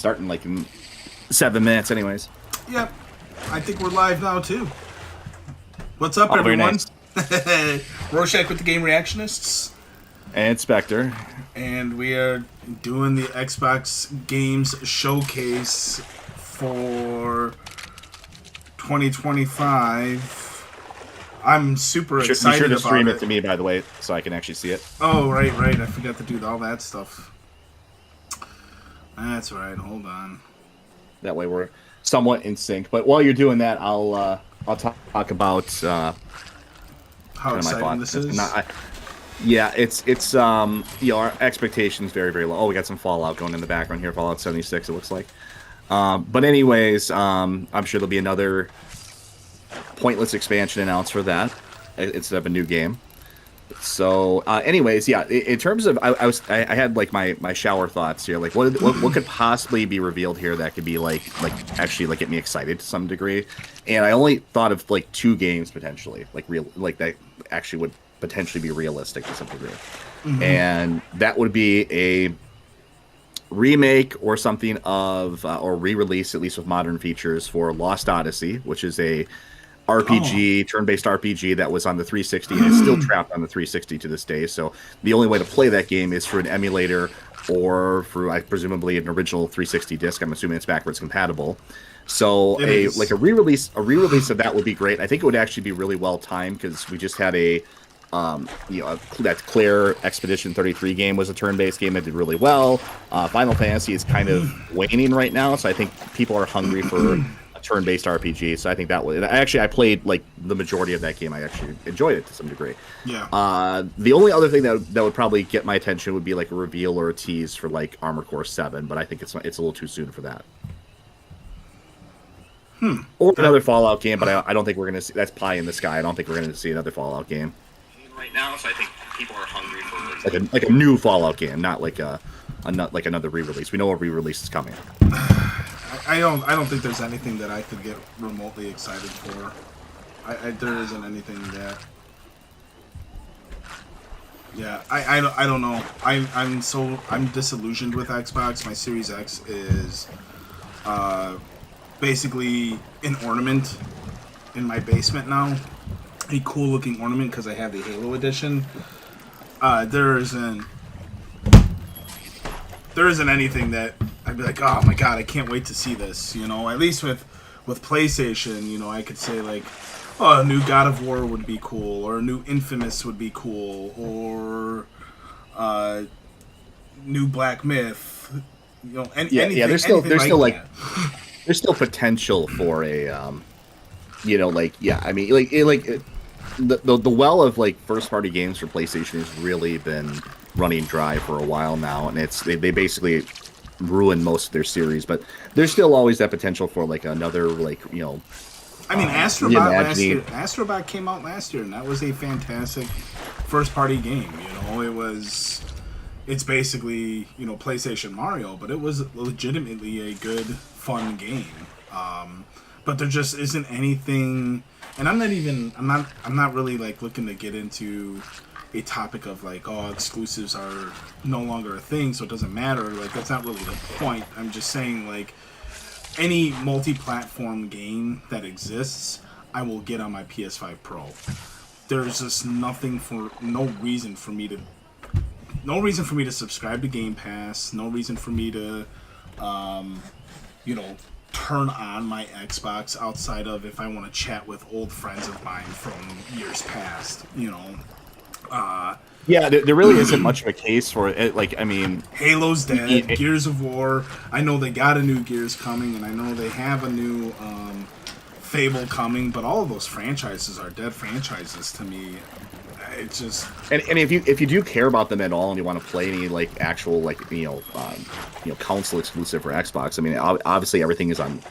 starting like in 7 minutes, anyways. Yep. I think we're live now too. What's up, very everyone? nice. Rorschach with the Game Reactionists. And Spectre. And we are doing the Xbox Games Showcase for 2025. I'm super excited Be sure to stream about it to me, by the way, so I can actually see it. Oh, right. I forgot to do all that stuff. That's right. Hold on. That way we're somewhat in sync. But while you're doing that, I'll talk about How exciting this is. Yeah, it's our expectations very, very low. Oh, we got some Fallout going in the background here, Fallout 76 it looks like. But anyways, I'm sure there'll be another pointless expansion announced for that instead of a new game. So anyways, yeah, in terms of I had like my shower thoughts here, like what could possibly be revealed here that could be like actually like get me excited to some degree. And I only thought of like 2 games potentially, like that actually would potentially be realistic to some degree. Mm-hmm. And that would be a remake or something of or re-release, at least with modern features, for Lost Odyssey, which is a RPG, turn-based RPG that was on the 360 and is still trapped on the 360 to this day. So the only way to play that game is through an emulator or through, presumably, an original 360 disc. I'm assuming it's backwards compatible. So a re-release of that would be great. I think it would actually be really well timed because we just had that Claire Expedition 33 game was a turn-based game that did really well. Final Fantasy is kind of waning right now, so I think people are hungry for turn-based RPG, so I think that would I played like the majority of that game. I actually enjoyed it to some degree. Yeah. The only other thing that would probably get my attention would be like a reveal or a tease for like Armored Core 7, but I think it's a little too soon for that. Or another Fallout game, but I don't think we're gonna see. That's pie in the sky. I don't think we're gonna see another Fallout game right now. So I think people are hungry for like a new Fallout game, not like another re-release. We know a re-release is coming. I don't think there's anything that I could get remotely excited for. There isn't anything that. Yeah, I don't know. I'm disillusioned with Xbox. My Series X is basically an ornament in my basement now. A cool looking ornament because I have the Halo edition. There isn't anything that I'd be like, oh my god, I can't wait to see this. You know, at least with PlayStation, you know, I could say like, oh, a new God of War would be cool, or a new Infamous would be cool, or new Black Myth. You know, anything. There's still potential for a, the well of like first party games for PlayStation has really been running dry for a while now, and they basically ruined most of their series, but there's still always that potential for like another Astrobot came out last year, and that was a fantastic first party game. You know, it's basically, you know, PlayStation Mario, but it was legitimately a good fun game. But there just isn't anything, and I'm not really like looking to get into a topic of like, oh, exclusives are no longer a thing, so it doesn't matter. Like, that's not really the point. I'm just saying, like, any multi-platform game that exists, I will get on my PS5 Pro. There's just no reason for me to subscribe to Game Pass. No reason for me to, turn on my Xbox outside of if I want to chat with old friends of mine from years past. You know. There really isn't much of a case for it. Like, I mean, Halo's dead. Gears of War. I know they got a new Gears coming, and I know they have a new Fable coming. But all of those franchises are dead franchises to me. It's just and if you do care about them at all, and you want to play any like actual console exclusive for Xbox, I mean, obviously everything is on.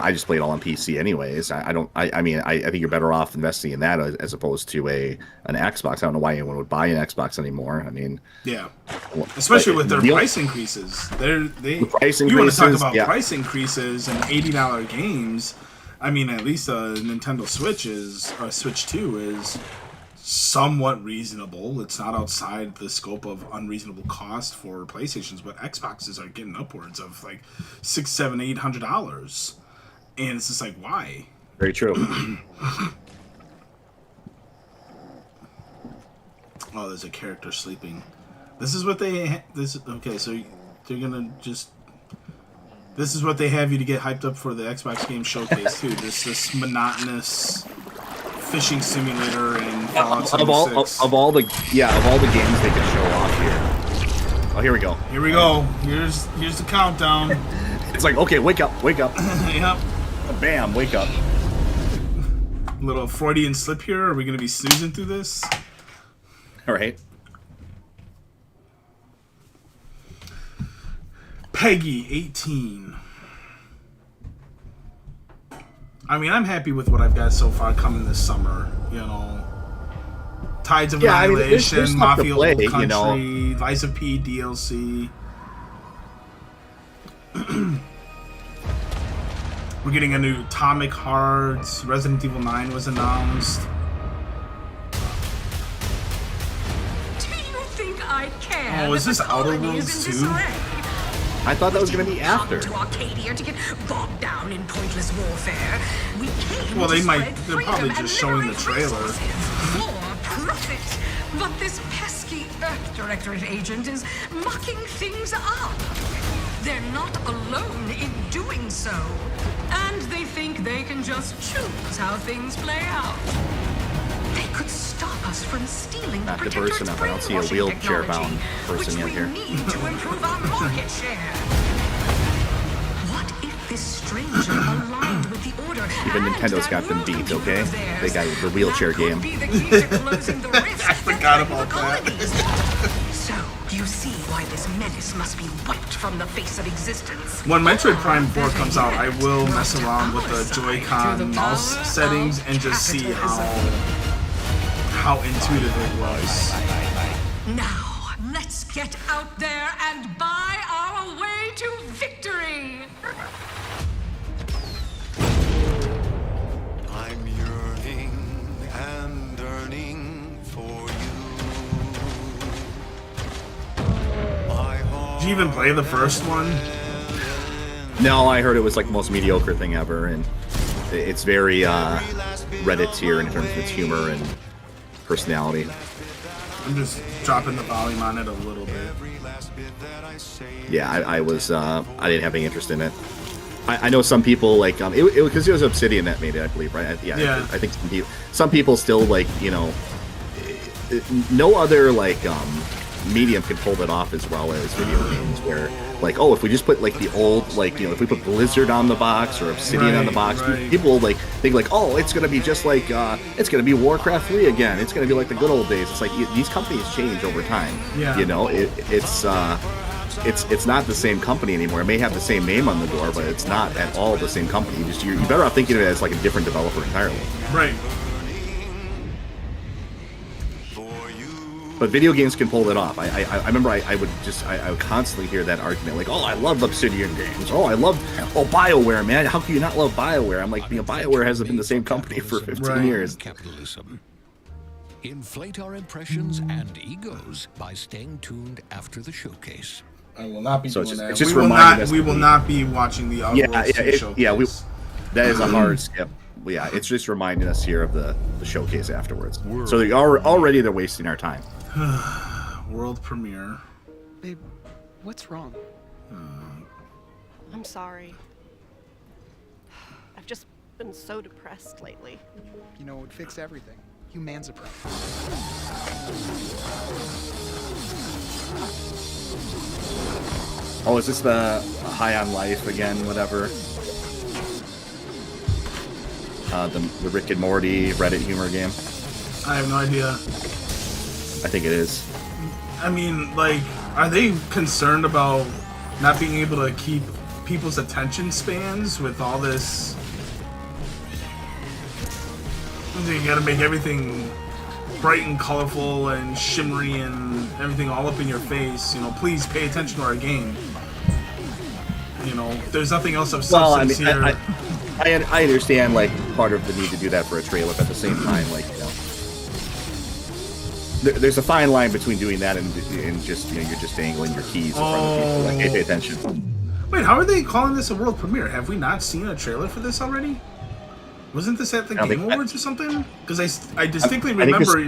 I just play it all on PC anyways. I think you're better off investing in that as opposed to an Xbox. I don't know why anyone would buy an Xbox anymore. I mean, yeah, especially with their price increases. You want to talk about price increases and $80 games? I mean, at least a Nintendo Switch Switch 2 is somewhat reasonable. It's not outside the scope of unreasonable cost for PlayStations, but Xboxes are getting upwards of like $600, $700, $800, and it's just like, why? Very true. Oh, there's a character sleeping. This is what they. Okay, so they're gonna just. This is what they have you to get hyped up for the Xbox Game Showcase too. This monotonous fishing simulator and Fallout 76. Of all the games they can show off here. Oh, here we go. Here we go. Here's the countdown. It's like, okay, wake up. Yep. Bam, wake up. Little Freudian slip here. Are we gonna be snoozing through this? All right. Peggy 18. I mean, I'm happy with what I've got so far coming this summer. You know, Tides of Annihilation, there's stuff to Mafia play, Old Country, you know. Lies of P DLC. We're getting a new Atomic Hearts. Resident Evil 9 was announced. Do you think I care? Oh, is that this the Outer colony Worlds is in 2? disarray? I thought that was going to be We didn't after. come to Arcadia to get bogged down in pointless warfare. We came Well, to they spread might. They're freedom probably and just showing the liberate trailer. resources for profit. But this pesky Earth Directorate agent is mucking things up. They're not alone in doing so. And they think they can just choose how things play out. They could stop us from stealing Not the diverse Protectorate's enough. I don't see a brainwashing wheelchair-bound technology, person which yet here. we need to improve our market share. What if this stranger aligned with the order? Even and Nintendo's got them that beat, computer okay? of theirs? They got the wheelchair That could game. be the key to closing the rift I forgot that about the that. colonies. So, you see why this menace must be wiped from the face of existence. When Metroid Prime 4 comes out, I will mess around with the Joy-Con mouse settings and just see how intuitive it was. Now, let's get out there and buy our way to victory! I'm yearning and yearning for you. Did you even play the first one? No, I heard it was like the most mediocre thing ever, and it's very Reddit tier in terms of its humor and personality. I'm just dropping the volume on it a little bit. Yeah, I didn't have any interest in it. I know some people like because it was Obsidian that made it, I believe, right? Yeah. I think some people still like, you know, no other like medium can pull it off as well as video games, where like, oh, if we just put like the old, like, you know, if we put Blizzard on the box or Obsidian on the box, Right. people like think like, oh, it's gonna be just like it's gonna be Warcraft 3 again, it's gonna be like the good old days. It's like these companies change over time. Yeah. You know, it's not the same company anymore. It may have the same name on the door, but it's not at all the same company. You're better off thinking of it as like a different developer entirely. Right. But video games can pull it off. I remember I would constantly hear that argument, like, oh, I love Obsidian games. Oh, BioWare, man. How can you not love BioWare? I'm like, you know, BioWare hasn't been the same company for 15 Right. years. Capitalism. Inflate our impressions and egos by staying tuned after the showcase. I will not be So doing it's just- that. it's just we will reminding not. us We to will be- not be watching the Outer Worlds 2 showcase. That is a hard skip. Yeah, it's just reminding us here of the showcase afterwards. So already they're wasting our time. World premiere. Babe, what's wrong? I'm sorry. I've just been so depressed lately. You know, it would fix everything. Humanzapren. Oh, is this the High on Life again, whatever? The Rick and Morty Reddit humor game? I have no idea. I think it is. I mean, like, are they concerned about not being able to keep people's attention spans with all this? You gotta make everything bright and colorful and shimmery and everything all up in your face. You know, please pay attention to our game. You know, there's nothing else of Well, I substance mean, here. I understand, like, part of the need to do that for a trailer, but at the same time, like, you know, there's a fine line between doing that and just you're just dangling your keys in front of people. Like, hey, pay attention. Wait, how are they calling this a world premiere? Have we not seen a trailer for this already? Wasn't this at the Game Awards or something? Because I distinctly remember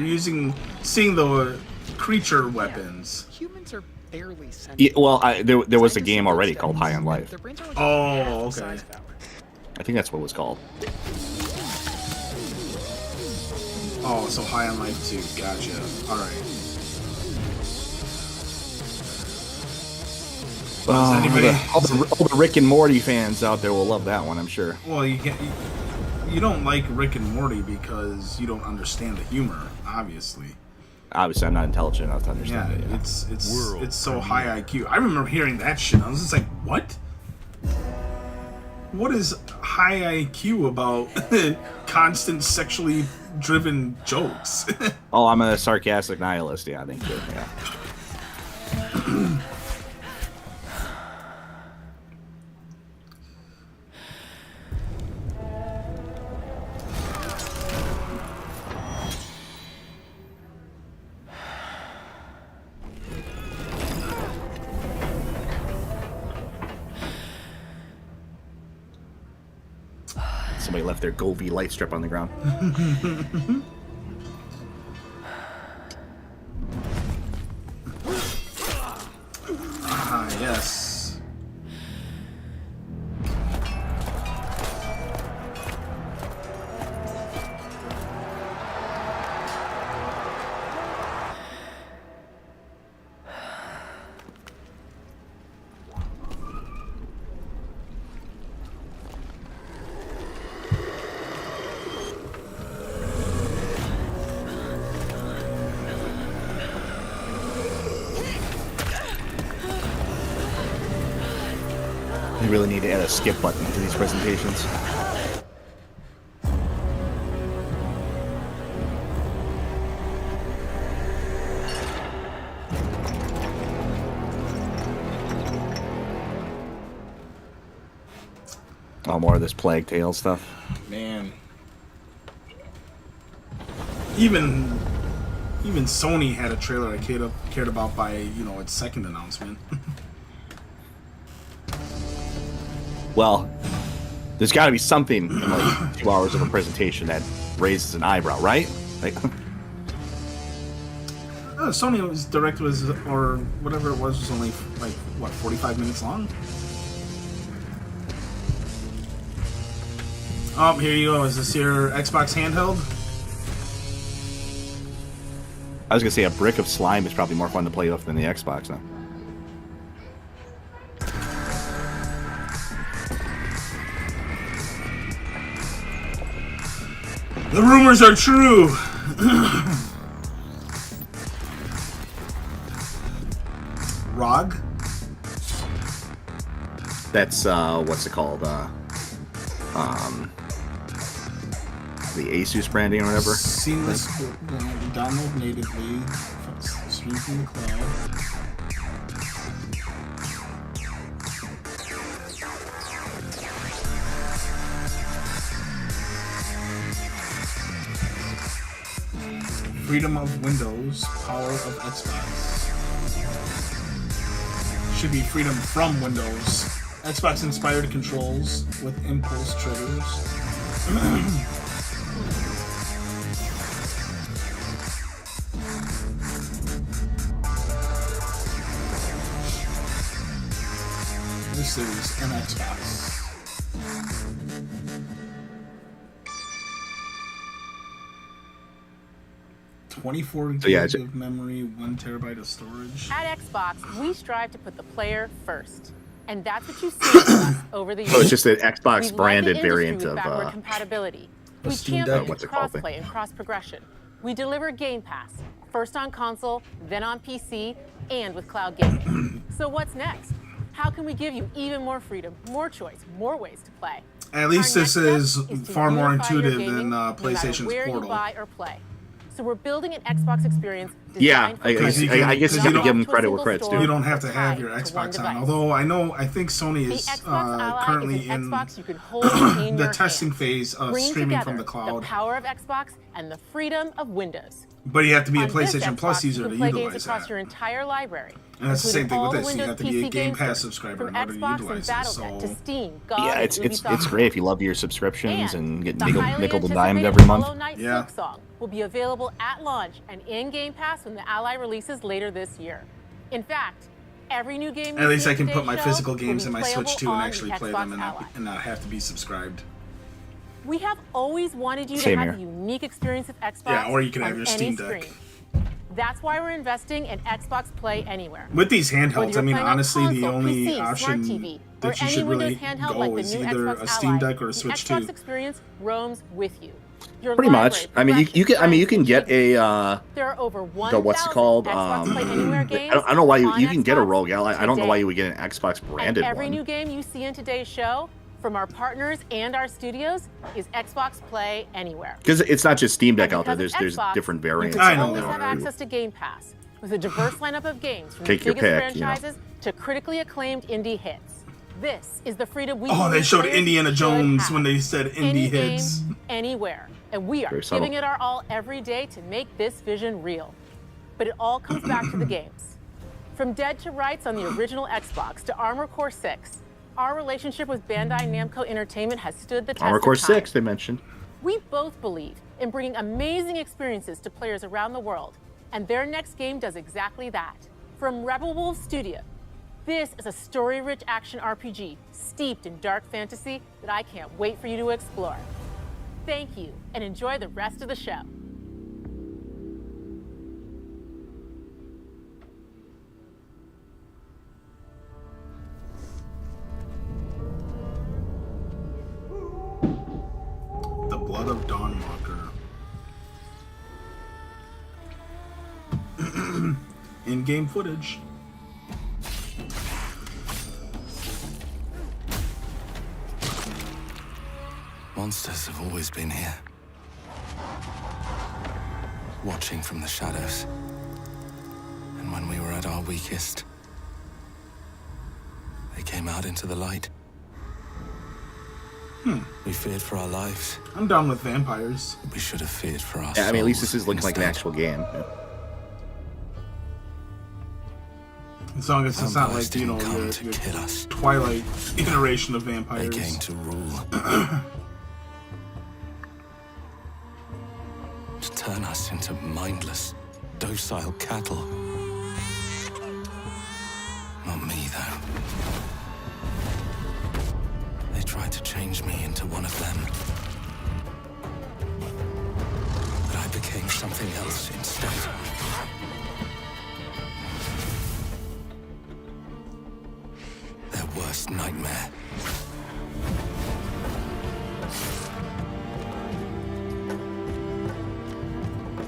seeing the creature weapons. Humans are barely sentient. Yeah, well, there was a game already called High on Life. Their brains are like Oh, half the okay. size of ours. I think that's what it was called. Oh, so High on Life 2. Gotcha. Alright. All the Rick and Morty fans out there will love that one, I'm sure. Well, you don't like Rick and Morty because you don't understand the humor, obviously. Obviously, I'm not intelligent enough to understand it. Yeah. It's so high IQ. I remember hearing that shit. I was just like, what? What is high IQ about constant sexually driven jokes? Oh, I'm a sarcastic nihilist. Yeah, I think so. Yeah. Somebody left their Govee light strip on the ground. Ah, yes. We really need to add a skip button to these presentations. Oh, more of this Plague Tale stuff. Man. Even Sony had a trailer I cared about by, its second announcement. Well, there's got to be something in like 2 hours of a presentation that raises an eyebrow, right? Like, Sony's Direct was, or whatever it was only, like, what, 45 minutes long? Oh, here you go. Is this your Xbox handheld? I was gonna say a brick of slime is probably more fun to play with than the Xbox now. The rumors are true! ROG? That's what's it called? The Asus branding or whatever. Seamless download natively, stream from the cloud. Freedom of Windows, power of Xbox. Should be freedom from Windows. Xbox inspired controls with impulse triggers. This is an Xbox. $24 gigs of memory, 1 terabyte of storage. At Xbox, we strive to put the player first. And that's what you've seen from us over the years. So it's just an Xbox branded variant of backward compatibility. We Steam champion what's it called? crossplay and cross progression. We deliver Game Pass, first on console, then on PC, and with cloud gaming. So what's next? How can we give you even more freedom, more choice, more ways to play? At least this is far more intuitive than no matter PlayStation's where Portal. you buy or play. So we're building an Xbox experience Yeah, designed for I Because guess, you can- I guess you because got you to don't- give them to a credit where single credit's store. You due. don't have to have Tied your to one Xbox on. device. Although I think Sony The is Xbox Ally currently is an in Xbox you can hold in the your testing hands, phase of bringing streaming together from the cloud. power of Xbox and the freedom of Windows. But you have to be a On this PlayStation Plus Xbox, user you to can play games utilize across that. your entire library. And that's the same including thing with all the this. You Windows have to be a PC Game games Pass stores, subscriber from in order to Xbox utilize and this. Battle.net So to Steam, GOG, Yeah, and it's Ubisoft. great if you love your subscriptions and get the nickel highly and dimed anticipated every month. Hollow Knight Yeah. Silksong will be available at launch and in Game Pass when the Ally releases later this year. In fact, every new game you at least see I can put today's my show physical will games be in my Switch playable 2 and on actually the play Xbox them Ally. and not have to be subscribed. We have always wanted you Same to have here. the unique experience of Xbox. Yeah, or you can have on your any Steam Deck. screen. That's why we're investing in Xbox Play Anywhere. With these Whether handhelds, you're I mean, playing on honestly, the console, only PC, option Smart TV, that or you any should really Windows handheld go like the is new either Xbox a Steam Ally, Deck or a the Switch Xbox 2. experience roams with you. Your Pretty much. library I mean, you can. I mean, you can get a. There are over 1,000 the what's it called? Xbox Play Anywhere I games. don't know why you on can get a Xbox Rogue Ally. I don't know why today. you would get an Xbox branded And every one. new game you see in today's show, from our partners and our studios, is Xbox Play Anywhere. Because it's not just Steam Deck And out there. because of There's Xbox, different variants. You I can know always there have are. access to Game Pass with a diverse lineup of games from Take the your biggest pick, you know. franchises to critically acclaimed indie hits. This is the freedom we Oh, they believe showed players Indiana should Jones have. when they said Any indie hits. game, anywhere. And we are Very subtle. giving it our all every day to make this vision real. But it all comes back to the games. From Dead to Rights on the original Xbox to Armored Core 6, our relationship with Bandai Namco Entertainment has stood the test Armored of Core time. 6, they mentioned. We both believe in bringing amazing experiences to players around the world, and their next game does exactly that. From Rebel Wolf Studio, this is a story-rich action RPG steeped in dark fantasy that I can't wait for you to explore. Thank you, and enjoy the rest of the show. The Blood of Dawnwalker. In-game footage. Monsters have always been here. Watching from the shadows. And when we were at our weakest, they came out into the light. We feared for our lives. I'm down with vampires. We should have feared for our Yeah, I mean, at least this souls is looking like an instead. actual game. Yeah. As long as it's not Vampires like, you know, didn't come your, to your kill us. Twilight iteration of They vampires. came to rule. To turn us into mindless, docile cattle. Not me, though. They tried to change me into one of them. But I became something else instead. Their worst nightmare.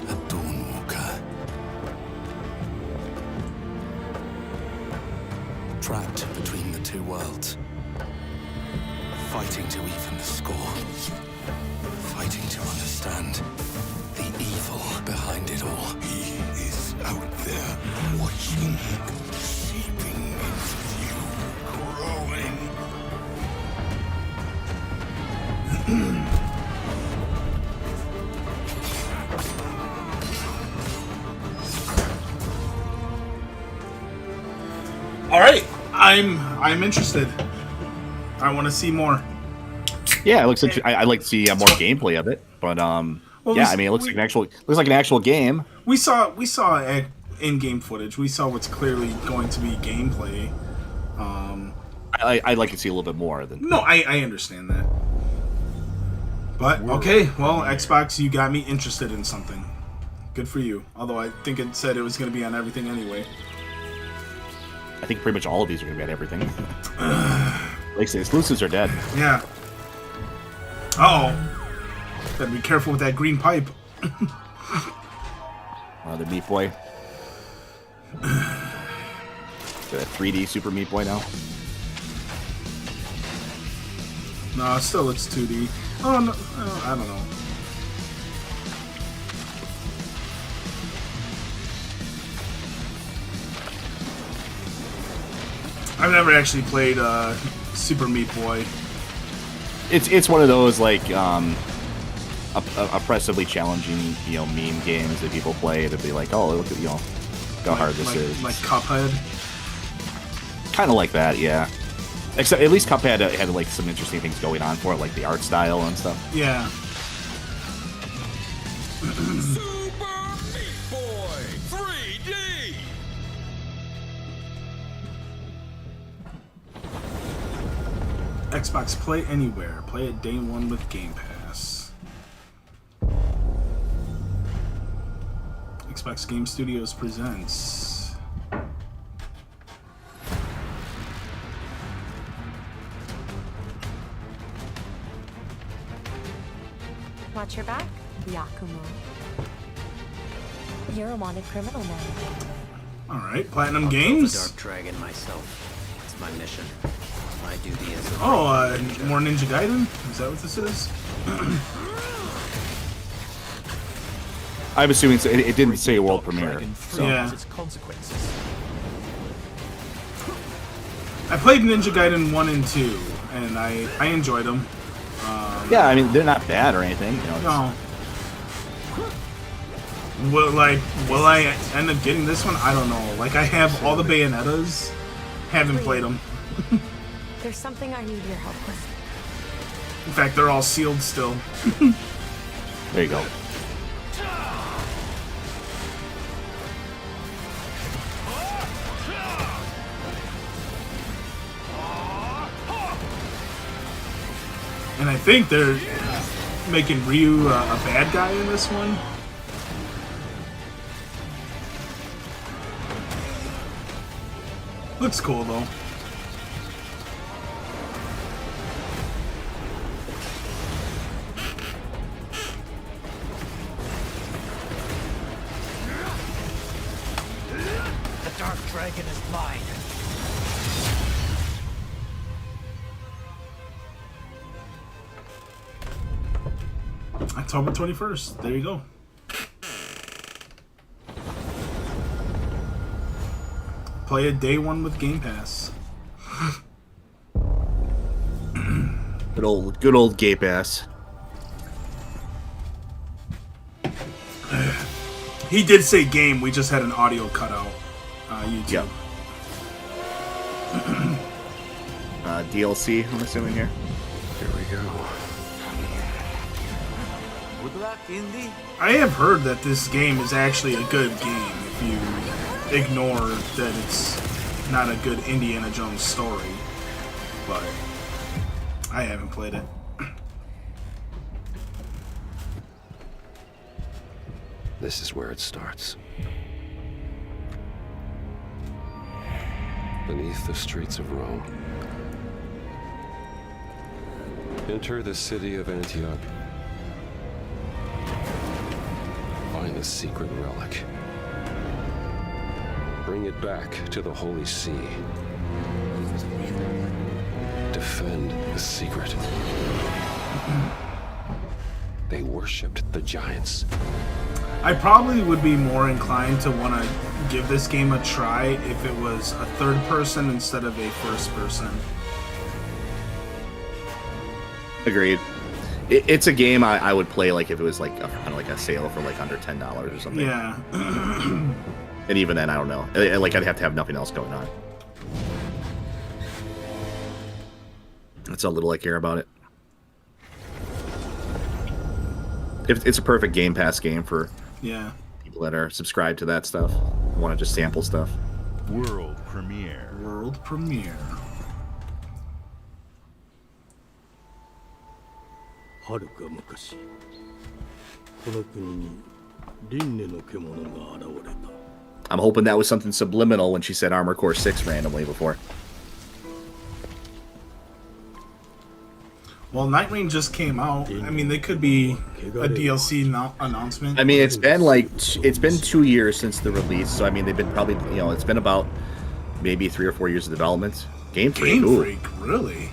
A Dawnwalker. Trapped between the two worlds. Fighting to even the score. Fighting to understand the evil behind it all. He is out there watching, seeping into you, growing. All right, I'm interested. I want to see more. Yeah, it looks. I'd like to see more gameplay of it, but Well, yeah, we- I mean, it looks we- like an actual. Looks like an actual game. We saw in-game footage. We saw what's clearly going to be gameplay. I'd like to see a little bit more than. No, I understand that. But okay, well, Xbox, you got me interested in something. Good for you. Although I think it said it was going to be on everything anyway. I think pretty much all of these are going to be on everything. Like I say, exclusives are dead. Yeah. Uh-oh. Gotta be careful with that green pipe. The Meat Boy. Got a 3D Super Meat Boy now. No, it still looks 2D. Oh, no, I don't know. I've never actually played Super Meat Boy. It's one of those like oppressively challenging meme games that people play to be like, oh, look at how hard this is. Like Cuphead. Kind of like that, yeah. Except at least Cuphead had like some interesting things going on for it, like the art style and stuff. Yeah. Super Meat Boy 3D! Xbox Play Anywhere. Play it day one with Game Pass. Xbox Game Studios presents. Watch your back, Yakumo. You're a wanted criminal now. Alright, Platinum Games. Dark Dragon myself. It's my mission. My duty is. More Ninja Gaiden? Is that what this is? I'm assuming so. It didn't say world premiere. So. Yeah. I played Ninja Gaiden 1 and 2, and I enjoyed them. Yeah, I mean, they're not bad or anything. No. Will I end up getting this one? I don't know. Like, I have all the Bayonettas. Haven't played them. There's something I need your help with. In fact, they're all sealed still. There you go. And I think they're making Ryu a bad guy in this one. Looks cool though. The Dark Dragon is mine. October 21st. There you go. Play it day one with Game Pass. Good old Game Pass. He did say game. We just had an audio cutout. YouTube. Yep. DLC, I'm assuming here. Here we go. Good luck, Indy. I have heard that this game is actually a good game if you ignore that it's not a good Indiana Jones story. But I haven't played it. This is where it starts. Beneath the streets of Rome. Enter the city of Antioch. Find the secret relic. Bring it back to the Holy See. Defend the secret. They worshipped the giants. I probably would be more inclined to want to give this game a try if it was a third person instead of a first person. Agreed. It's a game I would play like if it was like a sale for like under $10 or something. Yeah. And even then, I don't know. Like I'd have to have nothing else going on. That's how little I care about it. It's a perfect Game Pass game for people that are subscribed to that stuff, want to just sample stuff. World premiere. World premiere. I'm hoping that was something subliminal when she said Armor Core 6 randomly before. Well, Night Rain just came out. I mean, they could be a DLC announcement. I mean, it's been 2 years since the release, so I mean, they've been probably, it's been about maybe 3 or 4 years of development. Game Freak, Game Freak, really?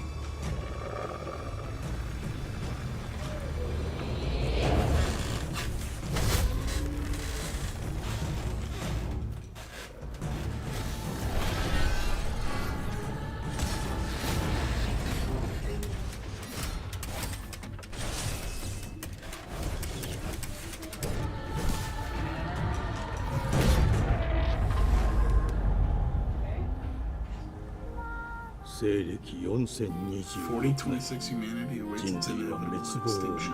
4026 humanity awaits its inevitable extinction.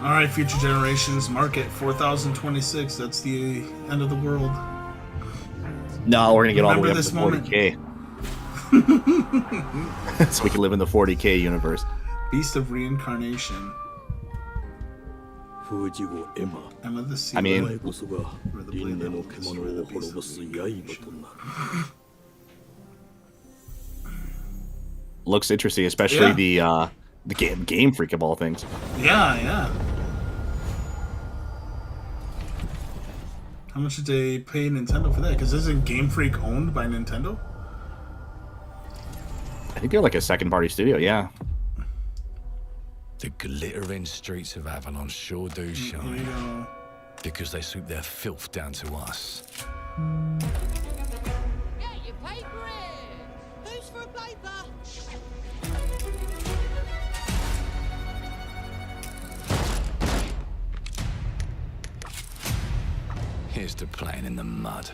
Alright, future generations, mark it 4026. That's the end of the world. No, we're gonna get all the way Remember up to this 40K. So we can live in the 40K universe. Beast of Reincarnation. Emma the Sea. I mean, Where the blade that will destroy the beast of reincarnation. looks interesting, especially Yeah. the Game Freak of all things. Yeah. How much did they pay Nintendo for that? Because isn't Game Freak owned by Nintendo? I think they're like a second-party studio. Yeah. The glittering streets of Avalon sure do Here you shine. go. Because they swoop their filth down to us. Get your paper in! Who's for a paper? Here's to playing in the mud.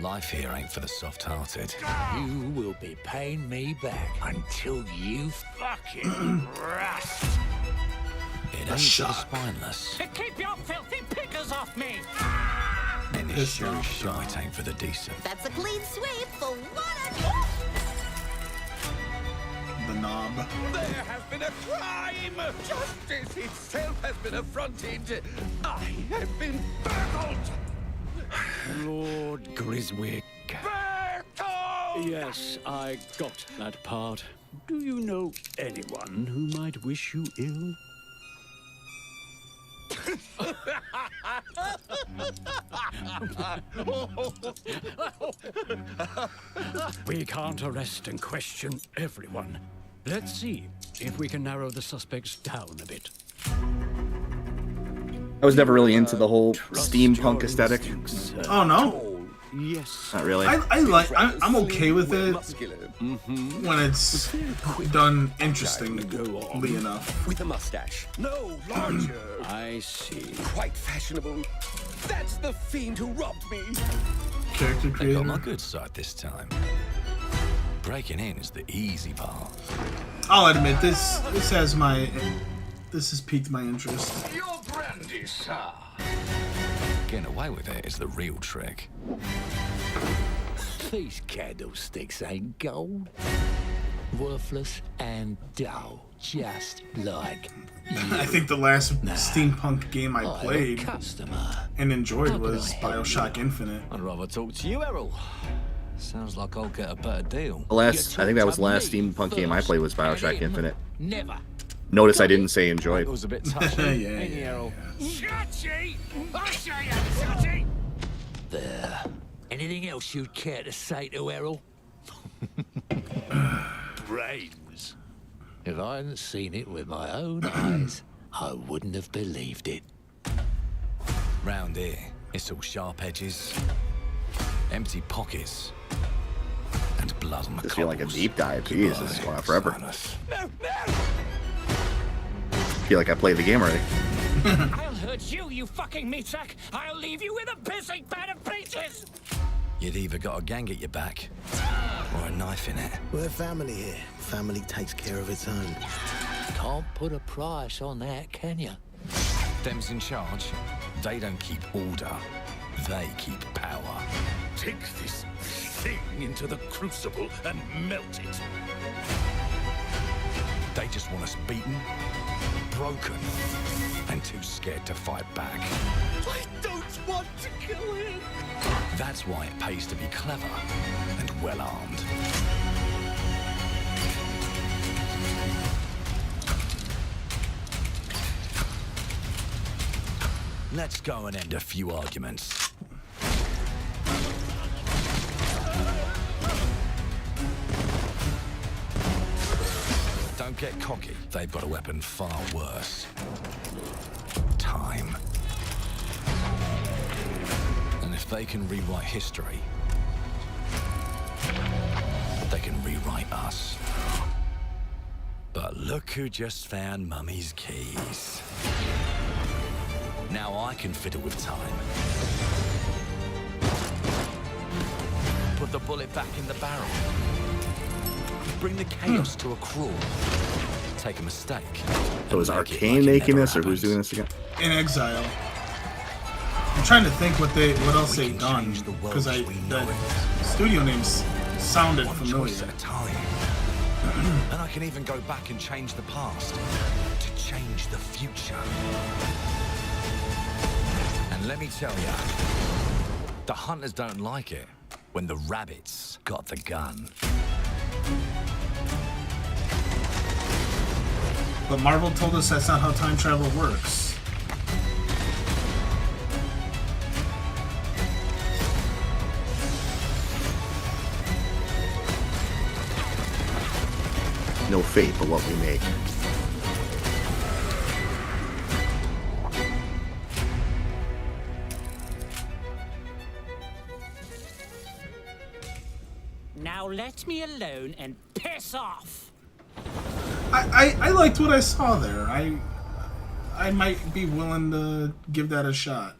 Life here ain't for the soft-hearted. You will be paying me back until you fucking rust. It ain't for the shock. spineless. To keep your filthy pickers off me. And this sure as shite ain't for the decent. That's a clean sweep for one. The knob. There has been a crime! Justice itself has been affronted! I have been burgled! Lord Griswick. Bertold! Yes, I got that part. Do you know anyone who might wish you ill? We can't arrest and question everyone. Let's see if we can narrow the suspects down a bit. I was never really into the whole steampunk aesthetic. Oh no. Yes. Not really. I'm okay with it when it's done interestingly enough. With a mustache. No, larger. I see. Quite fashionable. That's the fiend who robbed me. Character They got my creator. good side this time. Breaking in is the easy part. I'll admit this has piqued my interest. Your brandy, sir. Getting away with it is the real trick. These candlesticks ain't gold. Worthless and dull, just like I think the last steampunk game I I'm a played customer. and enjoyed How can was I help Bioshock Infinite. I'd rather talk to you, Errol. Sounds like I'll get a better deal. I think that was the last steampunk game I played was Bioshock Infinite. Never. Notice I didn't say enjoyed. It was a bit touchy. Yeah, ain't he, yeah, Errol? Chachi! I say you, Chachi! There. Anything else you'd care to say to Errol? Brains. If I hadn't seen it with my own eyes, I wouldn't have believed it. Round here, it's all sharp edges, empty pockets, and blood on the This feel like a cobbles. deep dive. Jeez, this is going on forever. Silence. Feel like I played the game already. I'll hurt you, you fucking meatsack! I'll leave you with a pissing bed of peaches! You'd either got a gang at your back, or a knife in it. We're family here. Family takes care of its own. Can't put a price on that, can you? Them's in charge. They don't keep order. They keep power. Take this thing into the crucible and melt it. They just want us beaten, broken, and too scared to fight back. I don't want to kill him. That's why it pays to be clever and well-armed. Let's go and end a few arguments. Don't get cocky. They've got a weapon far worse. Time. And if they can rewrite history, they can rewrite us. But Look who just found Mummy's keys. Now I can fiddle with time. Put the bullet back in the barrel. Bring the chaos to a crawl. Take a mistake. So is Arcane making this, or who's doing this again? In Exile. I'm trying to think what else they've done, because the studio names sounded familiar. And I can even go back and change the past to change the future. And let me tell ya, the hunters don't like it when the rabbits got the gun. But Marvel told us that's not how time travel works. No fate but what we make. Now let me alone and piss off. I liked what I saw there. I might be willing to give that a shot.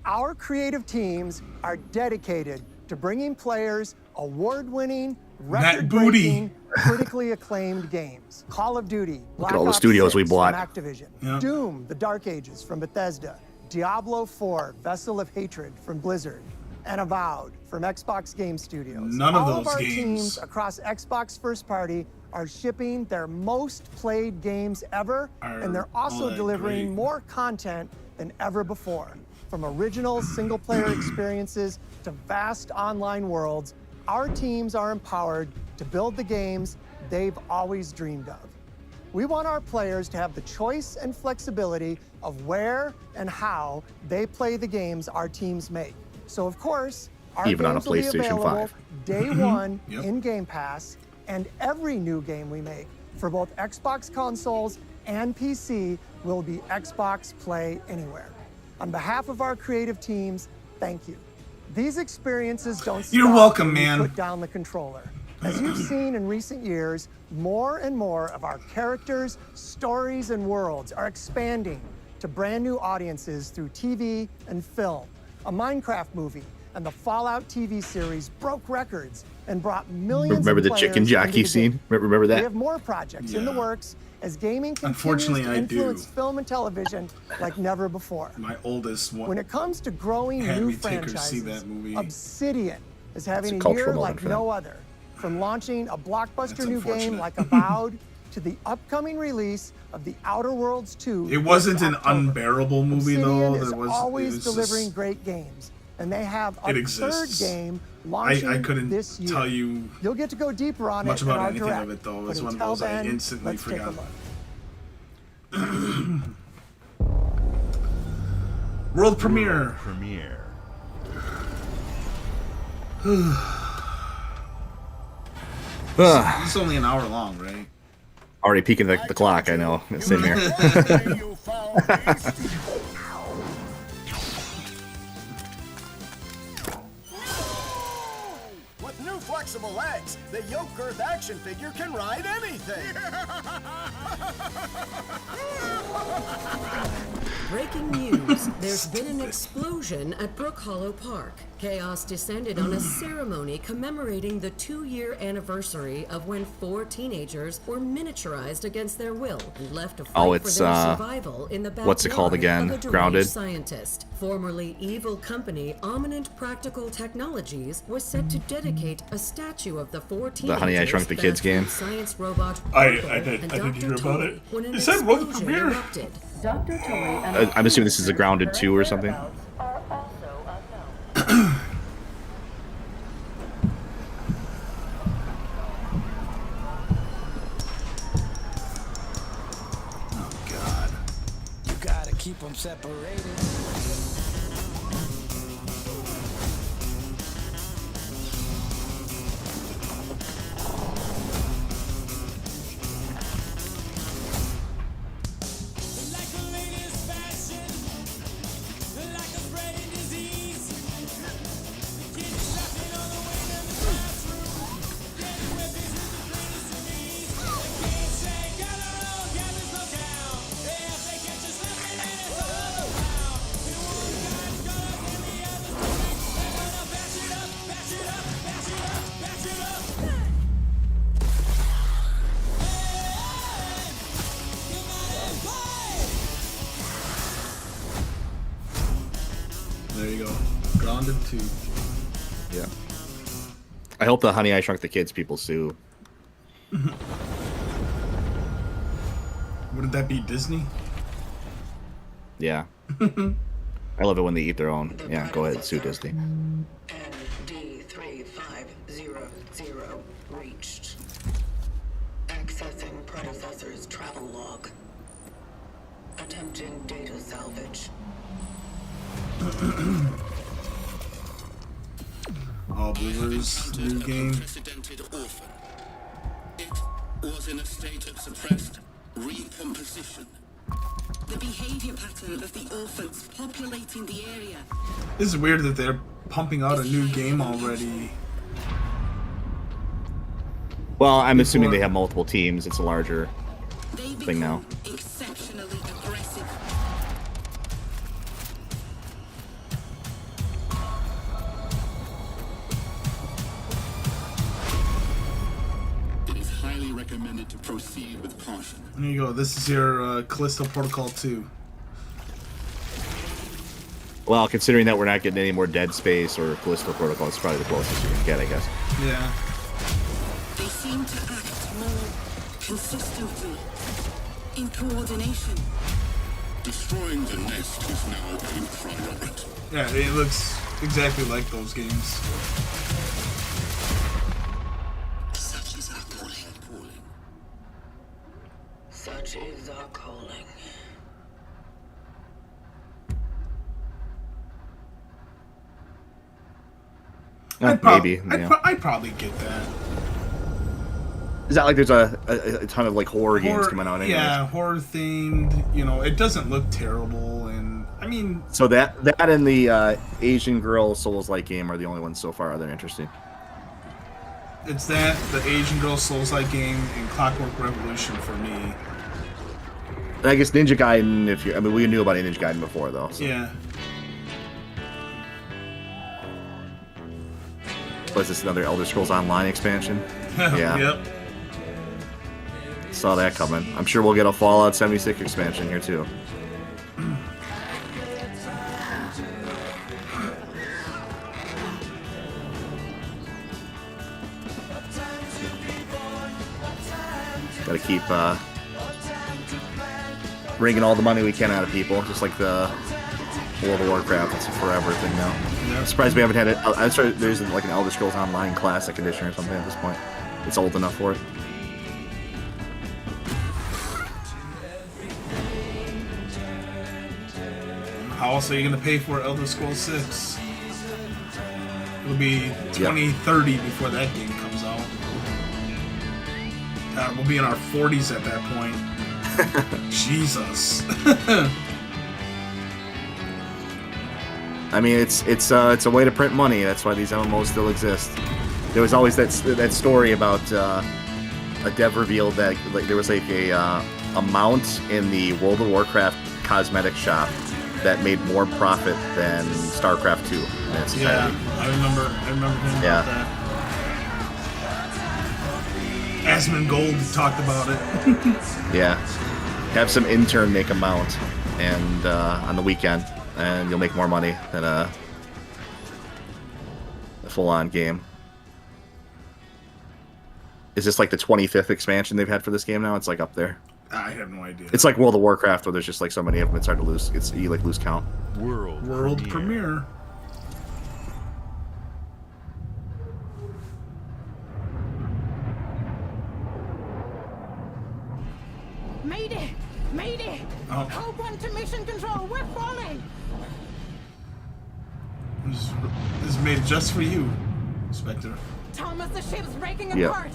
Our creative teams are dedicated to bringing players award-winning, record-breaking, critically acclaimed games. Call of Duty, Black at all the Ops studios 6 we bought. from Activision, Yeah. Doom, The Dark Ages from Bethesda, Diablo 4, Vessel of Hatred from Blizzard, and Avowed from Xbox Game Studios. None of all those of our games. teams across Xbox first party are shipping their most played games ever, and they're also delivering great. more content than ever before. From original single-player experiences to vast online worlds, our teams are empowered to build the games they've always dreamed of. We want our players to have the choice and flexibility of where and how they play the games our teams make. So of course, our Even on a games will be PlayStation available 5. day one Yep. in Game Pass, and every new game we make for both Xbox consoles and PC will be Xbox Play Anywhere. On behalf of our creative teams, thank you. These experiences don't stop You're welcome, when you man. put down the controller. As you've seen in recent years, more and more of our characters, stories, and worlds are expanding to brand new audiences through TV and film. A Minecraft movie and the Fallout TV series broke records and brought millions Remember of the players chicken into jockey the game. scene? Remember We that? have more projects in the Yeah. works as gaming continues Unfortunately, to I do. influence film and television like never before. My oldest one. When it comes to growing had new me take her to see franchises, that movie. Obsidian is having It's a a year cultural like moment for no other. From launching a blockbuster That's new game unfortunate. like Avowed to the upcoming release of The Outer Worlds 2. It wasn't this an October. unbearable movie Obsidian though. is There was always it was delivering just, great games, and they have a It third exists. game launching I couldn't this year. tell you You'll get to go deeper on much it in about our anything direct, of it though. but It's one of until those I then, instantly let's take a forgot. look. World premiere. Premiere. It's only an hour long, right? Already peeking the clock, I know. It's in here. With new flexible legs, the Yoke Girth action figure can ride anything. Breaking news. There's been an explosion at Brook Hollow Park. Chaos descended on a ceremony commemorating the 2-year anniversary of when 4 teenagers were miniaturized against their will and left to fight Oh, for it's, their survival in the backyard what's it called again? of a deranged Grounded? scientist. Formerly evil company Ominent Practical Technologies was set to dedicate a statue of the 4 teenagers Honey, I Shrunk the Kids back when game? Science robot I Orko did and hear Dr. about Tully it. when an It said world explosion premiere. erupted. Dr. Tully and I'm assuming this is a Grounded 2 or something. You gotta keep them separated. there you go. Grounded 2. Yeah. I hope the Honey I Shrunk the Kids people sue. Wouldn't that be Disney? Yeah. I love it when they eat their own. Yeah, go ahead, sue Disney. ND35000 reached. Accessing predecessor's travel log. Attempting data salvage. All Believers new game. Orphan. It was in a state of suppressed recomposition. The behavior pattern of the orphans populating the area. This is weird that they're pumping out a new game already. Well, I'm assuming they have multiple teams. It's a larger thing now. Exceptionally aggressive. It is highly recommended to proceed with caution. There you go. This is your Callisto Protocol 2. Well, considering that we're not getting any more Dead Space or Callisto Protocol, it's probably the closest you can get, I guess. Yeah. They seem to act more consistently, in coordination. Destroying the nest is now a priority. Yeah, it looks exactly like those games. Such is our calling. Such is our calling. Maybe. I'd probably get that. Is that like there's a ton of like horror games coming out? Anyways? Yeah, horror themed. You know, it doesn't look terrible, and I mean. So that and the Asian Girl Souls-like game are the only ones so far that are interesting. It's that, the Asian Girl Souls-like game, and Clockwork Revolution for me. And I guess Ninja Gaiden. We knew about Ninja Gaiden before though. So. Yeah. Was this another Elder Scrolls Online expansion? Yeah. Yep. Saw that coming. I'm sure we'll get a Fallout 76 expansion here too. Gotta keep bringing all the money we can out of people, just like the World of Warcraft. It's a forever thing now. I'm surprised we haven't had it. I'm sorry, there isn't like an Elder Scrolls Online Classic Edition or something at this point. It's old enough for it. How else are you going to pay for Elder Scrolls 6? It'll be 2030 before that game comes out. We'll be in our 40s at that point. Jesus. I mean, it's a way to print money. That's why these MMOs still exist. There was always that story about a dev revealed that there was like a mount in the World of Warcraft cosmetic shop that made more profit than StarCraft 2 in its entirety. Yeah, I remember hearing about that. Asmongold talked about it. Yeah. Have some intern make a mount and on the weekend, and you'll make more money than a full-on game. Is this like the 25th expansion they've had for this game now? It's like up there. I have no idea. It's like World of Warcraft, where there's just like so many of them, it's hard to lose. You like lose count. World premiere. Mayday! Mayday! Oh. Code 1 to mission control. We're falling. This is made just for you, Spectre. Thomas, the ship's breaking Yep. apart.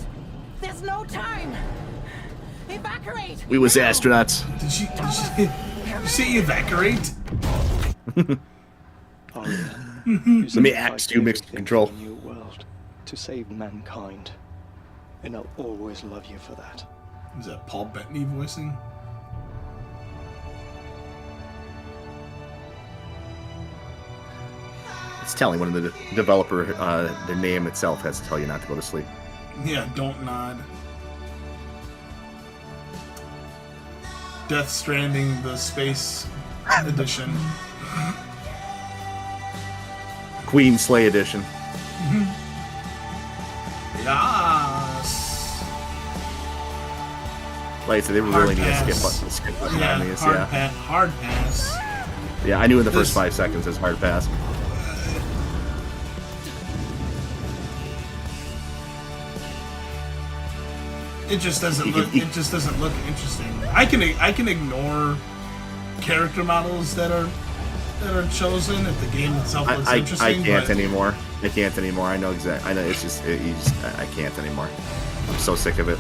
There's no time. Evacuate. We was astronauts. Did you say evacuate? Let me ask you, mixed control. New world to save mankind, and I'll always love you for that. Is that Paul Bettany voicing? It's telling when the developer, the name itself has to tell you not to go to sleep. Yeah, don't nod. Death Stranding, the Space Edition. Queen Slay edition. Yes. Like I said, they really need to skip button on these. Hard pass. Yeah, I knew in the first 5 seconds it's hard pass. It just doesn't look. It just doesn't look interesting. I can ignore character models that are chosen if the game itself looks interesting. I can't anymore. I can't anymore. I know exactly. I know it's just. I can't anymore. I'm so sick of it.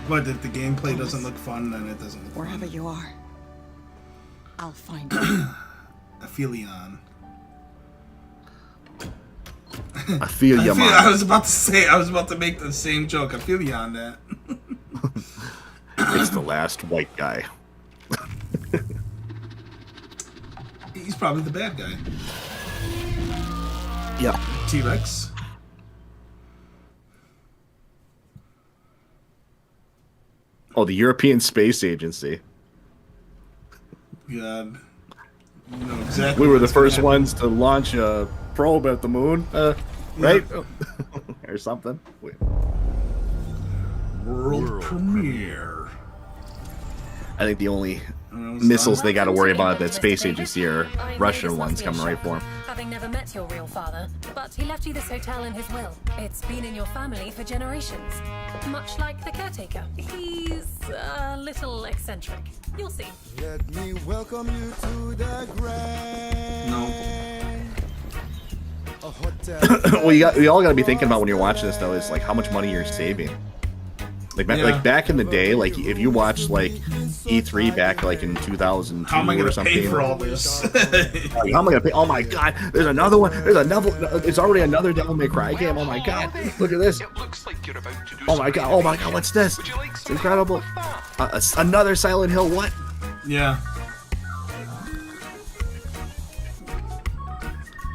But if the gameplay doesn't look fun, then it doesn't look Wherever fun. you are, I'll find you. Aphelion. I feel you, man. I was about to make the same joke. I feel you on that. It's the last white guy. He's probably the bad guy. Yeah. T-Rex. Oh, the European Space Agency. God. You know exactly. We were the first ones to launch a probe at the moon, right? Or something. World premiere. I think the only missiles they got to worry about at that space agency are Russian ones coming right for them. Having never met your real father, but he left you this hotel in his will. It's been in your family for generations. Much like the caretaker. He's a little eccentric. You'll see. Let me welcome you to the grand. Well, you all got to be thinking about when you're watching this though is like how much money you're saving. Like back in the day, like if you watched like E3 back like in 2002 How am I or gonna something. pay for all this? How am I gonna pay? Oh my god! There's another one. There's another. It's already another Devil May Cry game. Oh my god! Look at this. Oh my god! Oh my god! What's this? It's incredible. Another Silent Hill. What? Yeah.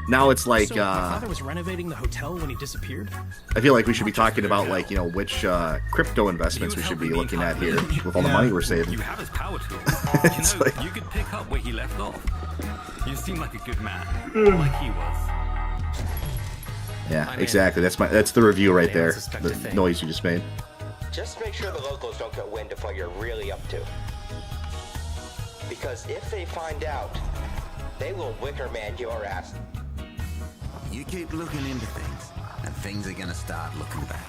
Now it's like So, my father was renovating the hotel when he disappeared. I feel like we should be talking about like which crypto investments we should be looking at here with all the money we're saving. You have his power tool. It's You know, like- you could pick up where he left off. You seem like a good man, Mm. like he was. Yeah, exactly. That's the review right there. The noise you just made. Just make sure the locals don't get wind of what you're really up to. Because if they find out, they will Wicker Man your ass. You keep looking into things, and things are gonna start looking back.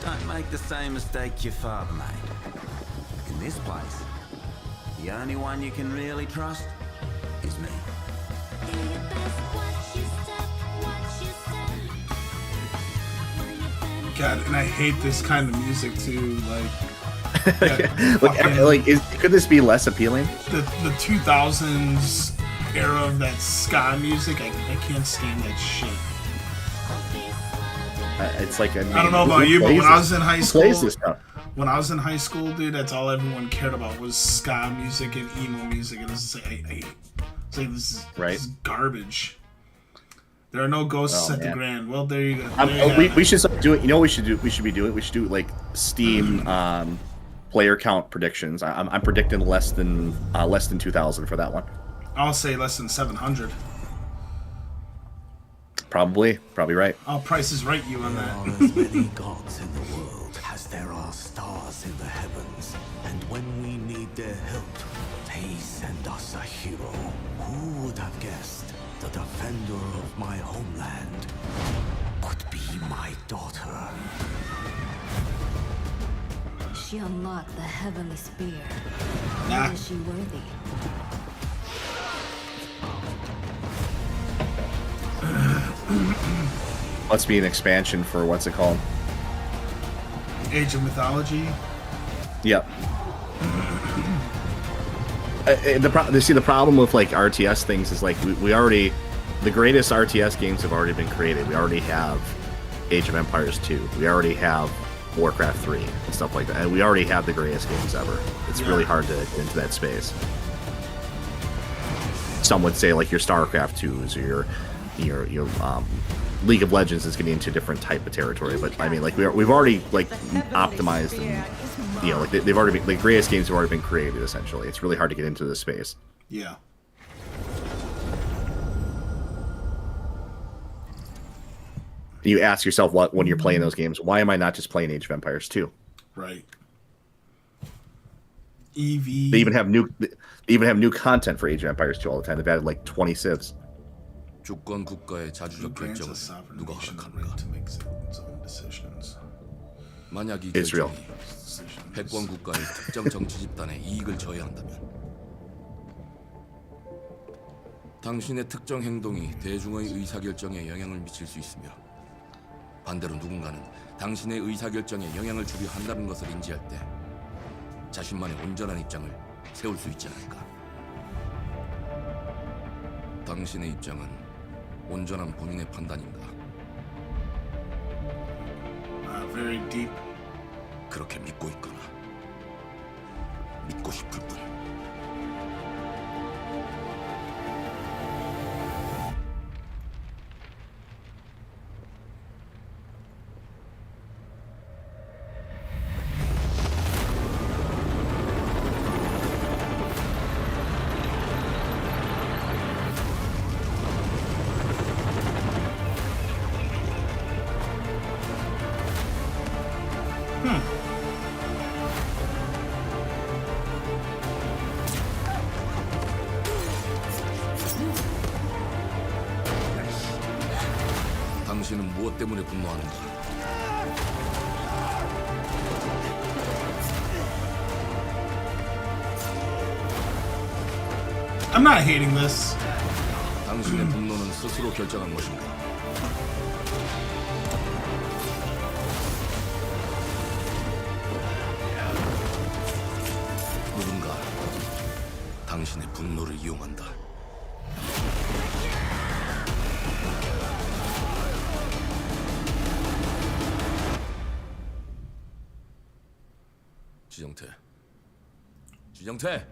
Don't make the same mistake your father made. In this place, the only one you can really trust is me. God, and I hate this kind of music too. Could this be less appealing? The 2000s era of that ska music, I can't stand that shit. It's like I don't know about you, but when I was in high school, dude, that's all everyone cared about was ska music and emo music, and it's just like, this is garbage. There are no ghosts at the Grand. Well, there you go. We should start doing. You know what we should do? We should do like Steam player count predictions. I'm predicting less than 2,000 for that one. I'll say less than 700. Probably right. Oh, Price is right, you on that. As many gods in the world as there are stars in the heavens, and when we need their help, they send us a hero. Who would have guessed the defender of my homeland could be my daughter? She unlocked the heavenly spear. Nah. Is she worthy? Must be an expansion for what's it called? Age of Mythology. Yep. The problem with like RTS things is like we already, the greatest RTS games have already been created. We already have Age of Empires 2. We already have Warcraft 3 and stuff like that. And we already have the greatest games ever. It's really hard to get into that space. Some would say like your StarCraft 2s or your League of Legends is getting into a different type of territory. But I mean, like we've already like optimized and like they've already been, the greatest games have already been created. Essentially, it's really hard to get into this space. Yeah. You ask yourself, what when you're playing those games, why am I not just playing Age of Empires 2? Right. EV. They even have new content for Age of Empires 2 all the time. They've added like 20 civs. 주권 국가의 자주적 결정은 누가 허락합니까? 만약 이 Israel. 결정이 패권 국가의 특정 정치 집단의 이익을 저해한다면 당신의 특정 행동이 대중의 의사결정에 영향을 미칠 수 있으며 반대로 누군가는 당신의 의사결정에 영향을 주려 한다는 것을 인지할 때 자신만의 온전한 입장을 세울 수 있지 않을까? 당신의 입장은 온전한 본인의 판단인가? Very deep. 그렇게 믿고 있거나 믿고 싶을 뿐. 당신은 무엇 때문에 분노하는가? I'm not hating this. 당신의 분노는 스스로 결정한 것인가? 누군가 당신의 분노를 이용한다. 지정태.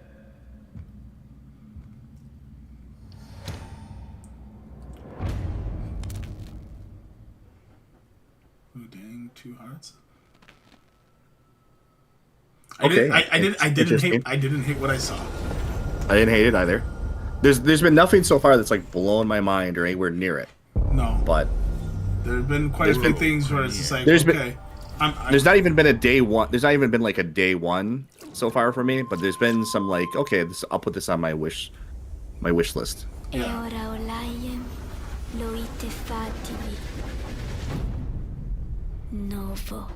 Ooh, dang, 2 hearts. Okay. I didn't hate what I saw. I didn't hate it either. There's been nothing so far that's like blowing my mind or anywhere near it. No. But there's been quite a few things where it's just like, there's okay. There's not even been a day one. There's not even been like a day one so far for me. But there's been some like, okay, I'll put this on my wish list. Yeah. Novo.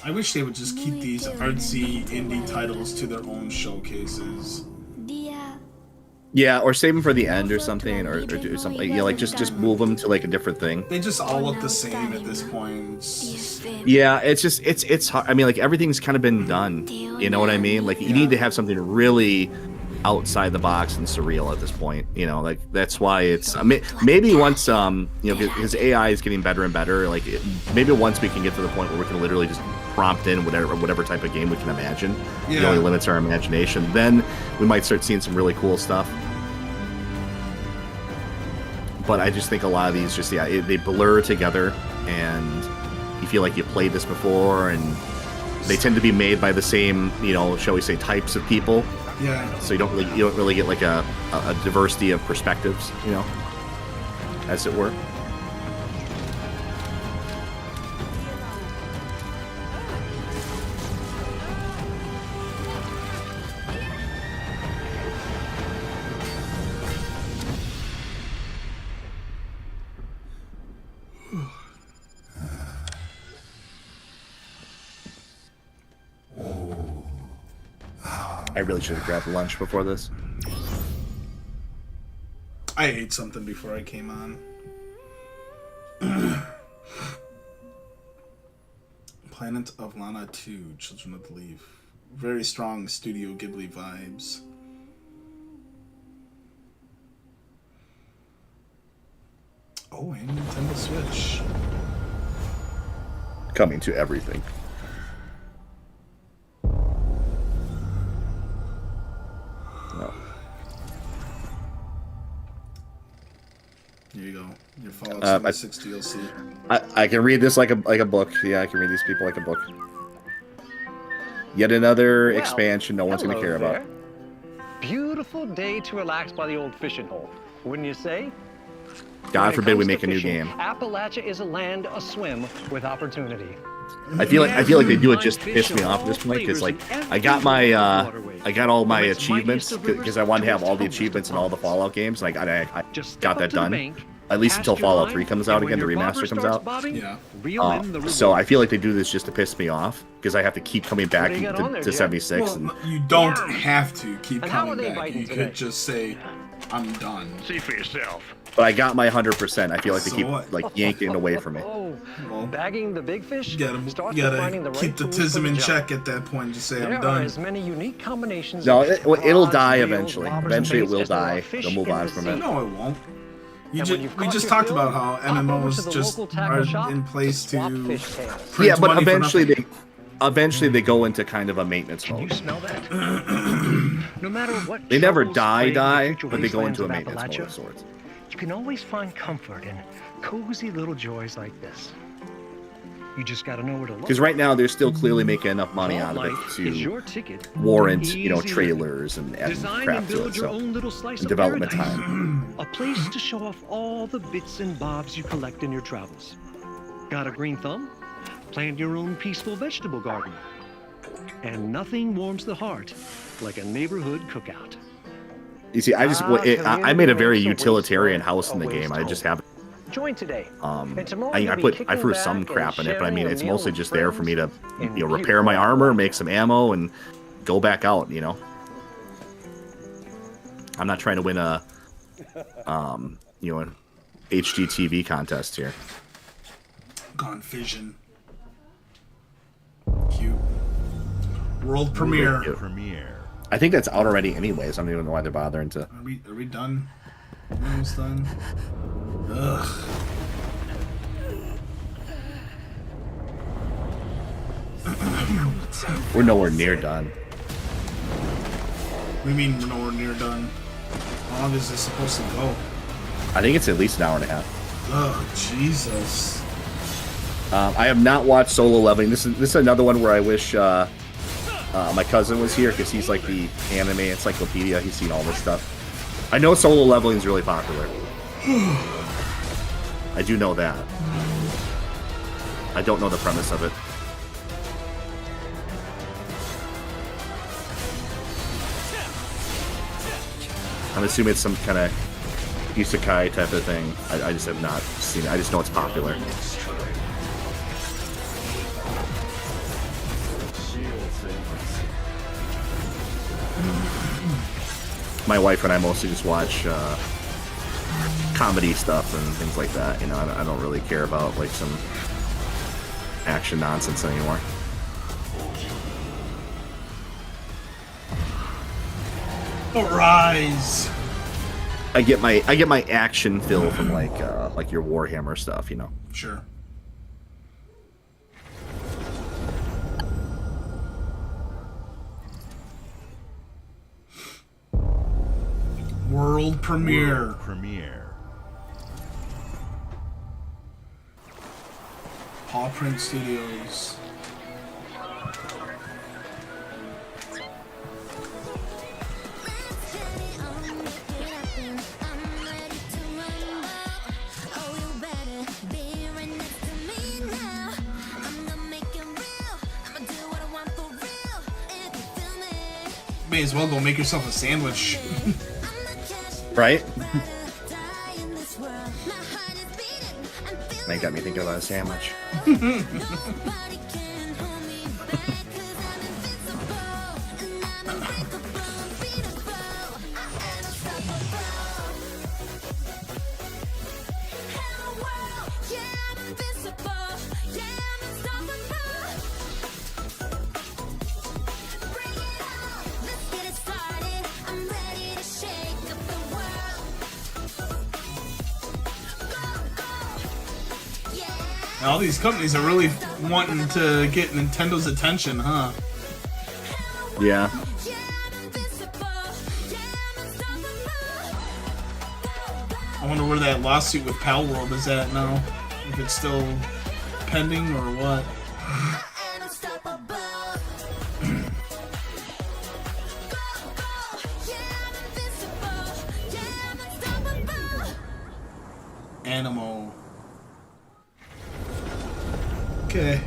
I wish they would just keep these artsy indie titles to their own showcases. Yeah, or save them for the end or something, or do something. Yeah, like just move them to like a different thing. They just all look the same at this point. Yeah, it's hard. I mean, like everything's kind of been done. You know what I mean? Like you need to have something really outside the box and surreal at this point. You know, like that's why it's maybe once his AI is getting better and better. Like maybe once we can get to the point where we can literally just prompt in whatever type of game we can imagine. Yeah. It only limits our imagination. Then we might start seeing some really cool stuff. But I just think a lot of these just they blur together, and you feel like you played this before, and they tend to be made by the same, shall we say, types of people. Yeah. So you don't really get like a diversity of perspectives, as it were. I really should have grabbed lunch before this. I ate something before I came on. Planet of Lana 2, Children of the Leaf. Very strong Studio Ghibli vibes. Oh, and Nintendo Switch. Coming to everything. No. Here you go. Your Fallout 76 DLC. I can read this like a book. Yeah, I can read these people like a book. Yet another expansion no one's going to care about. beautiful day to relax by the old fishing hole, wouldn't you say? God forbid we When it make a comes to new fishing, game. Appalachia is a land aswim with opportunity. I feel like they do it just to piss me off at this point, because like I got all my achievements because I wanted to have all the achievements in all the Fallout games. Like I got that done. At least until Fallout 3 comes out again, the remaster comes out. Yeah. So I feel like they do this just to piss me off because I have to keep coming back to 76. Well, And you don't have to keep And how are coming they back. biting You today? could just say, "I'm done." See for yourself. but I got my 100%. I feel like they So keep what? like yanking it away from me. Oh, bagging the big fish You gotta, starts you with gotta finding the keep right the tools for tism in job. check at that point. Just say, There "I'm are done." as many unique combinations. No, of it'll rods, die reels, eventually. bobbers, and Eventually it baits will as there are die. fish They'll move in on the from it. sea. No, it won't. And when you've We caught just your talked fill, about how hop over to MMOs the just local tackle are shop in place to swap fish tails. print Yeah, but money for eventually nothing. they go into kind of a maintenance mode. Smell that? No matter what They never troubles plague the die, future but they go wastelands into a of maintenance mode Appalachia, of sorts. You can always find comfort in cozy little joys like this. You just got to know where to look. Because right now they're still clearly making enough money out of it Life is your to ticket. warrant, Easy trailers and adding Design crap and to build it. your So own little slice and of development paradise. time. A place to show off all the bits and bobs you collect in your travels. Got a green thumb? Plant your own peaceful vegetable garden. And nothing warms the heart like a neighborhood cookout. You see, I made a very utilitarian house in the game. I just have Join today. I threw some crap in it, but I mean it's mostly just there for me to repair my armor, make some ammo, and go back out. I'm not trying to win a an HGTV contest here. Gone Fission. Cute. World premiere. I think that's out already anyways. I don't even know why they're bothering to. Are we done? Almost done. Ugh. We're nowhere near done. We mean we're nowhere near done. How long is this supposed to go? I think it's at least an hour and a half. Oh Jesus! I have not watched Solo Leveling. This is another one where I wish my cousin was here because he's like the anime encyclopedia. He's seen all this stuff. I know Solo Leveling is really popular. I do know that. I don't know the premise of it. I'm assuming it's some kind of isekai type of thing. I just have not seen it. I just know it's popular. My wife and I mostly just watch comedy stuff and things like that. I don't really care about like some action nonsense anymore. Arise! I get my action fill from like your Warhammer stuff, Sure. World premiere. Paw Print Studios. May as well go make yourself a sandwich. Right? That got me thinking about a sandwich. All these companies are really wanting to get Nintendo's attention, huh? Yeah. I wonder where that lawsuit with Palworld is at now. If it's still pending or what. Animo. Okay.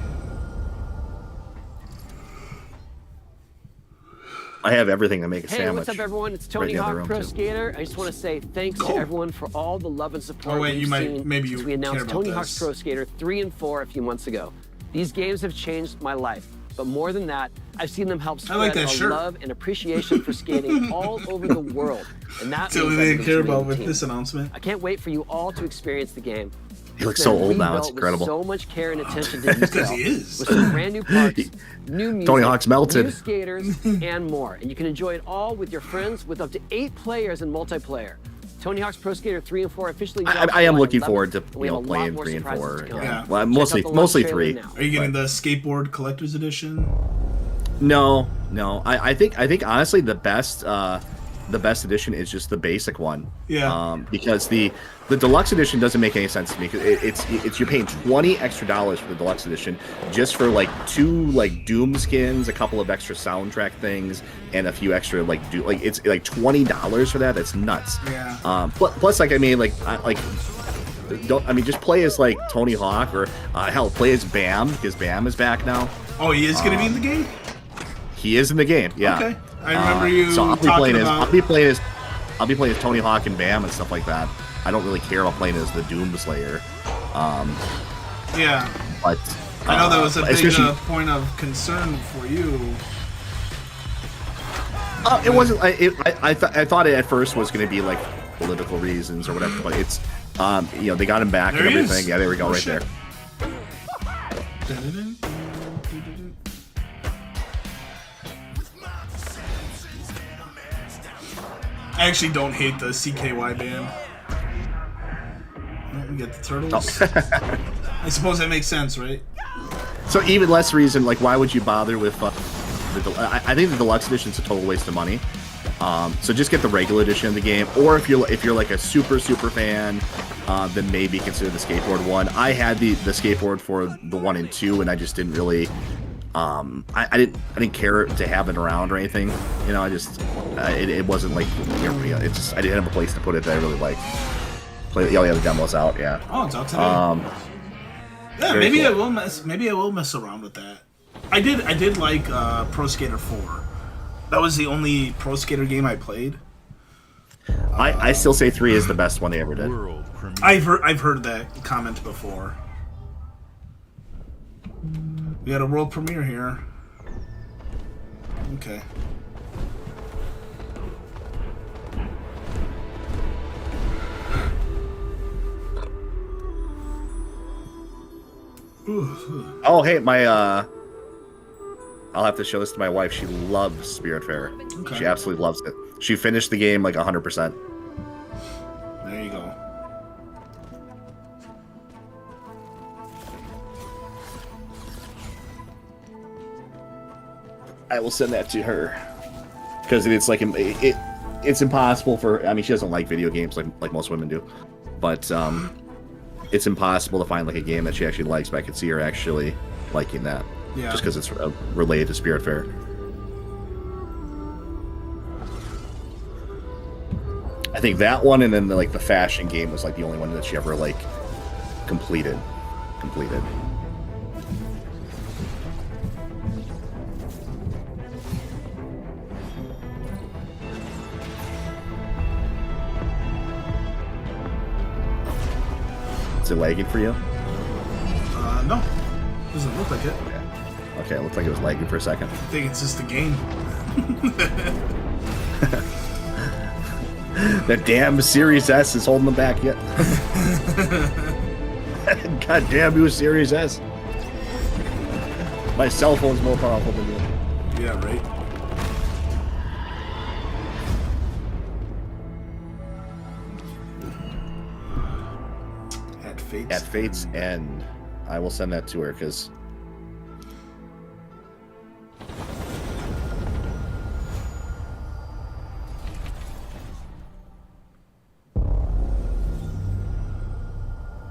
I have everything to make a Hey, sandwich. what's up, everyone? It's Tony Right in the other Hawk room, Pro too. Skater. I just want to say thanks to everyone for all the love and support Oh, wait, we've you might- seen maybe since you we care announced about Tony this. Hawk's Pro Skater 3 and 4 a few months ago. These games have changed my life. But more than that, I've seen them help spread like that a shirt. love and appreciation for skating all over the world. And that That's what means they everything care to me about and the with team. this announcement. I can't wait for you all to experience the game. He looks It's so been old now, it's rebuilt with incredible. So much care and attention to detail. 'Cause he is. With some brand new parts, new music, Tony Hawk's melted. new skaters, and more. And you can enjoy it all with your friends with up to 8 players in multiplayer. Tony Hawk's Pro Skater 3 and 4 officially. dropped I am July looking 11th, forward to and we have a lot playing more 3 and surprises 4. to come. Yeah. Well, Check mostly out the launch mostly trailer 3. now. Are you getting the skateboard collector's edition? No. I think honestly the best edition is just the basic one. Yeah. Because the deluxe edition doesn't make any sense to me. It's you're paying $20 extra for the deluxe edition just for like 2 like Doom skins, a couple of extra soundtrack things, and a few extra it's like $20 for that. That's nuts. Yeah. Plus like just play as like Tony Hawk or hell, play as Bam because Bam is back now. Oh, he is going to be in the game? He is in the game, yeah. Okay. I remember you so I'll be talking playing about... I'll be playing as Tony Hawk and Bam and stuff like that. I don't really care about playing as the Doom Slayer. Yeah. But I know that was a big especially- point of concern for you. It wasn't. I thought it at first was going to be like political reasons or whatever, but it's they got him back There and he everything. is. Yeah, there we go, Oh, right shit. there. I actually don't hate the CKY band. We get the turtles. I suppose that makes sense, right? So even less reason, like why would you bother with I think the deluxe edition is a total waste of money. So just get the regular edition of the game, or if you're like a super fan, then maybe consider the skateboard one. I had the skateboard for the 1 and 2, and I just didn't really. I didn't care to have it around or anything. You know, I just it wasn't like it's just I didn't have a place to put it that I really liked. Yeah, the demo's out. Yeah. Oh, it's out today. Yeah, very maybe cool. I will mess. Maybe I will mess around with that. I did like Pro Skater 4. That was the only Pro Skater game I played. I still say 3 is the best one they ever did. I've heard that comment before. We got a world premiere here. Okay. Oh, hey, I'll have to show this to my wife. She loves Spiritfarer. Okay. She absolutely loves it. She finished the game like 100%. There you go. I will send that to her because it's like it's impossible for. I mean, she doesn't like video games like most women do, but it's impossible to find like a game that she actually likes. But I could see her actually liking that, Yeah. just because it's related to Spiritfarer. I think that one, and then the fashion game was like the only one that she ever like completed. Is it lagging for you? No. Doesn't look like it. Okay, it looked like it was lagging for a second. I think it's just a game. That damn Series S is holding them back yet. God damn you, Series S. My cell phone's more powerful than you. Yeah, right. At Fate's End. I will send that to her because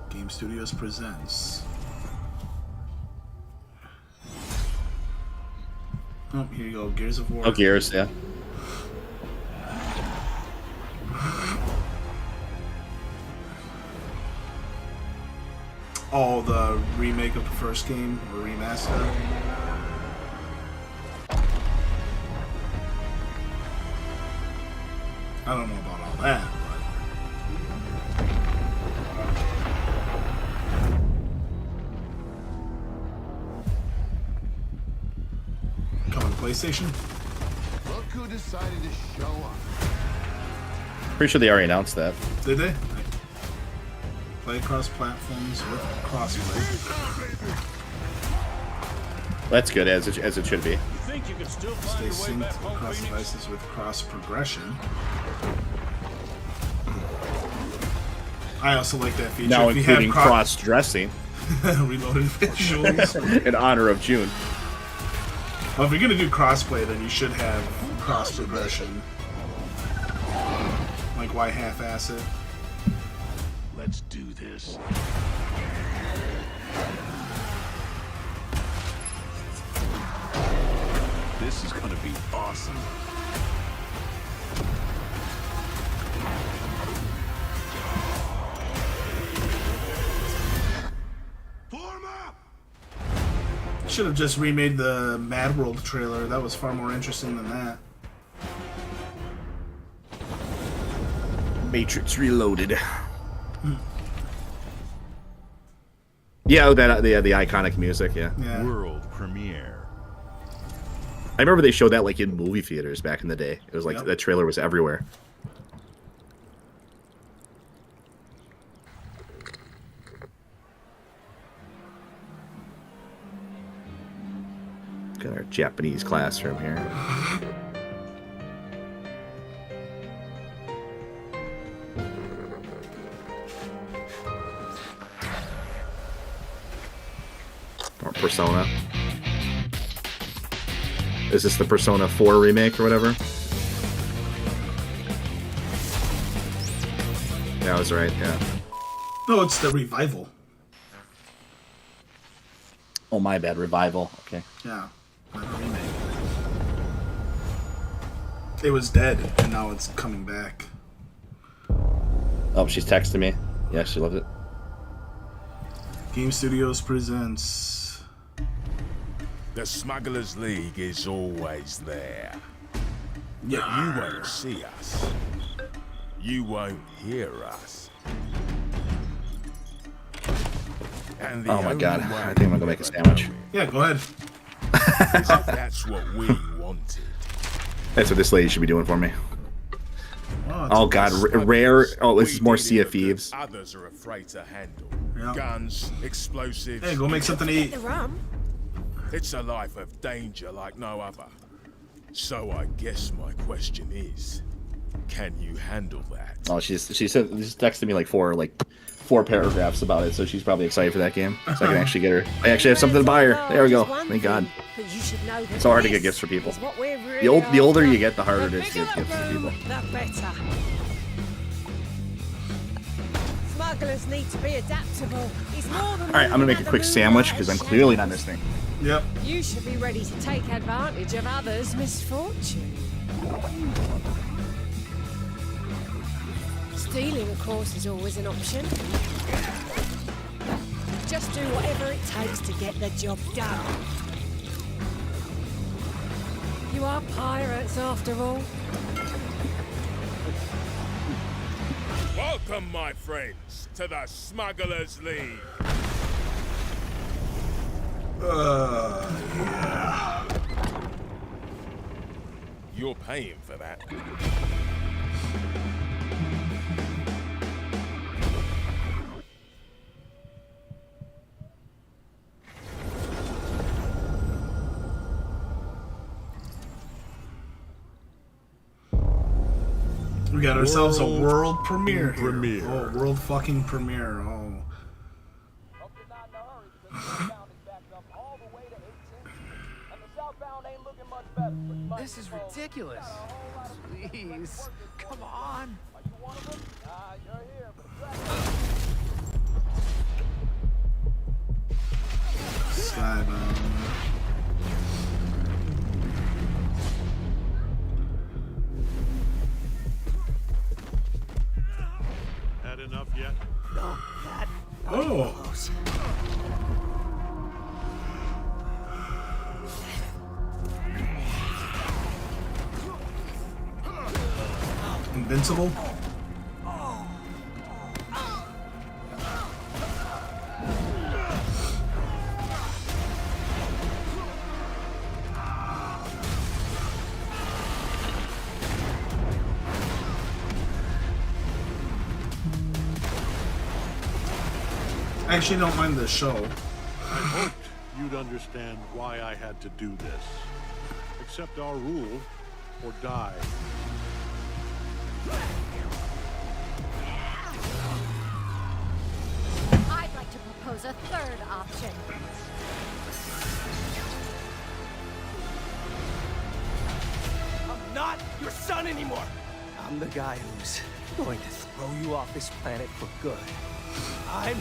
Game Studios presents. Oh, here you go. Gears of War. oh, Gears, yeah. Oh, the remake of the first game or remaster. I don't know about all that, but coming to PlayStation. Look who decided to show up. Pretty sure they already announced that. Did they? Play across platforms with crossplay. That's good, as it should be. Think you can still stay synced across devices with cross progression. I also like that feature. Now if you including have cross-dressing. Reloaded visuals. In honor of June. Well, if you're gonna do crossplay, then you should have cross progression. Like, why half-ass it? Let's do this. This is gonna be awesome. Should have just remade the Mad World trailer. That was far more interesting than that. Matrix Reloaded. Yeah, the iconic music, yeah. World premiere. I remember they showed that like in movie theaters back in the day. It was like that trailer was everywhere. Got our Japanese classroom here. Or Persona. Is this the Persona 4 remake or whatever? Yeah, I was right, yeah. No, it's the revival. Oh, my bad. Revival. Okay. Yeah. Not a remake. It was dead, and now it's coming back. Oh, she's texting me. Yeah, she loves it. Game Studios presents... The Smugglers League is always there. Yet you won't see us. You won't hear us. And the Oh my god, only way I think I'm gonna go make a sandwich. Yeah, go ahead. is if that's what we wanted. That's what this lady should be doing for me. Oh, Oh god, rare. Oh, this is more Sea of Thieves. Others are afraid to handle. Yeah. Guns, explosives. Hey, go make something to eat. The rum? It's a life of danger like no other. So I guess my question is, can you handle that? Oh, she texted me like four paragraphs about it, so she's probably excited for that game. So I can actually get her. I actually have something to buy her. There we go. Thank God. It's so hard to get gifts for people. The older you get, the harder it is to give gifts to people. The better. Smugglers need to be adaptable. It's more than All right, I'm gonna make a quick sandwich because I'm clearly not listening. Yep. You should be ready to take advantage of others' misfortune. Stealing, of course, is always an option. Just do whatever it takes to get the job done. You are pirates, after all. Welcome, my friends, to the Smugglers League. Yeah. You're paying for that. We got ourselves a world premiere here. Oh, world fucking premiere. Oh. This is ridiculous. Please, come on. Skybound. Had enough yet? No, that. Oh. Invincible. I actually don't mind the show. I hoped you'd understand why I had to do this. Accept our rule or die. I'd like to propose a third option. I'm not your son anymore. I'm the guy who's going to throw you off this planet for good. I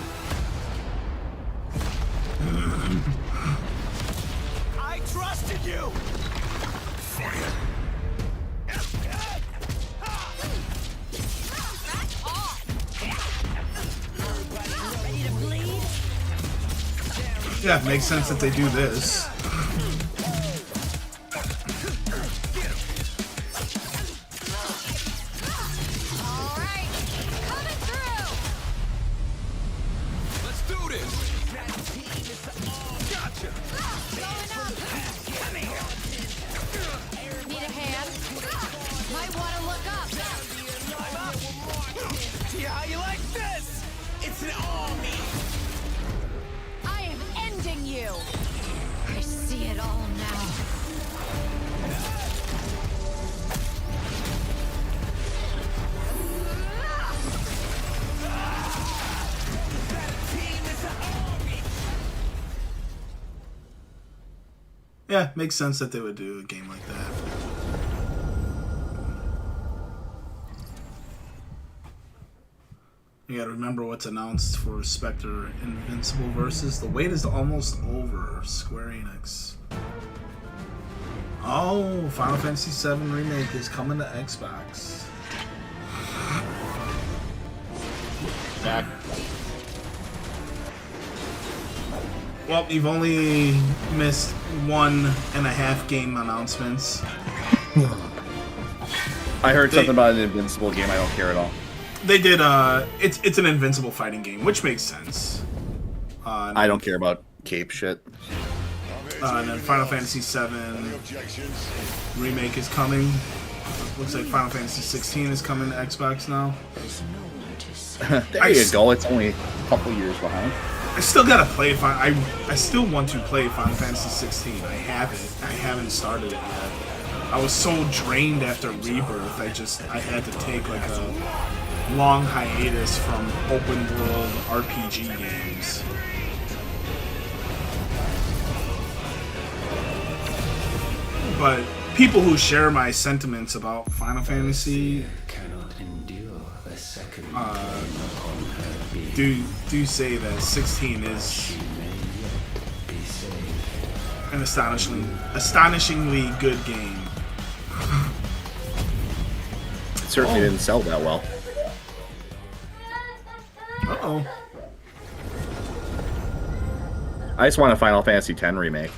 trusted you. Ready to bleed? Yeah, it makes sense that they do this. Need a hand? Might want to look up. See how you like this? It's an army. I am ending you. I see it all now. Yeah, makes sense that they would do a game like that. You gotta remember what's announced for Spectre Invincible versus. The wait is almost over. Square Enix. Oh, Final Fantasy VII Remake is coming to Xbox. Back. Well, you've only missed 1.5 game announcements. I heard something about an Invincible game. I don't care at all. They did. It's an Invincible fighting game, which makes sense. I don't care about cape shit. And then Final Fantasy VII Remake is coming. Looks like Final Fantasy 16 is coming to Xbox now. There you go. It's only a couple years behind. I still gotta play. I still want to play Final Fantasy 16. I haven't started it yet. I was so drained after Rebirth. I had to take like a long hiatus from open world RPG games. But people who share my sentiments about Final Fantasy do say that 16 is an astonishingly good game. It certainly didn't sell that well. Uh-oh. I just want a Final Fantasy X remake.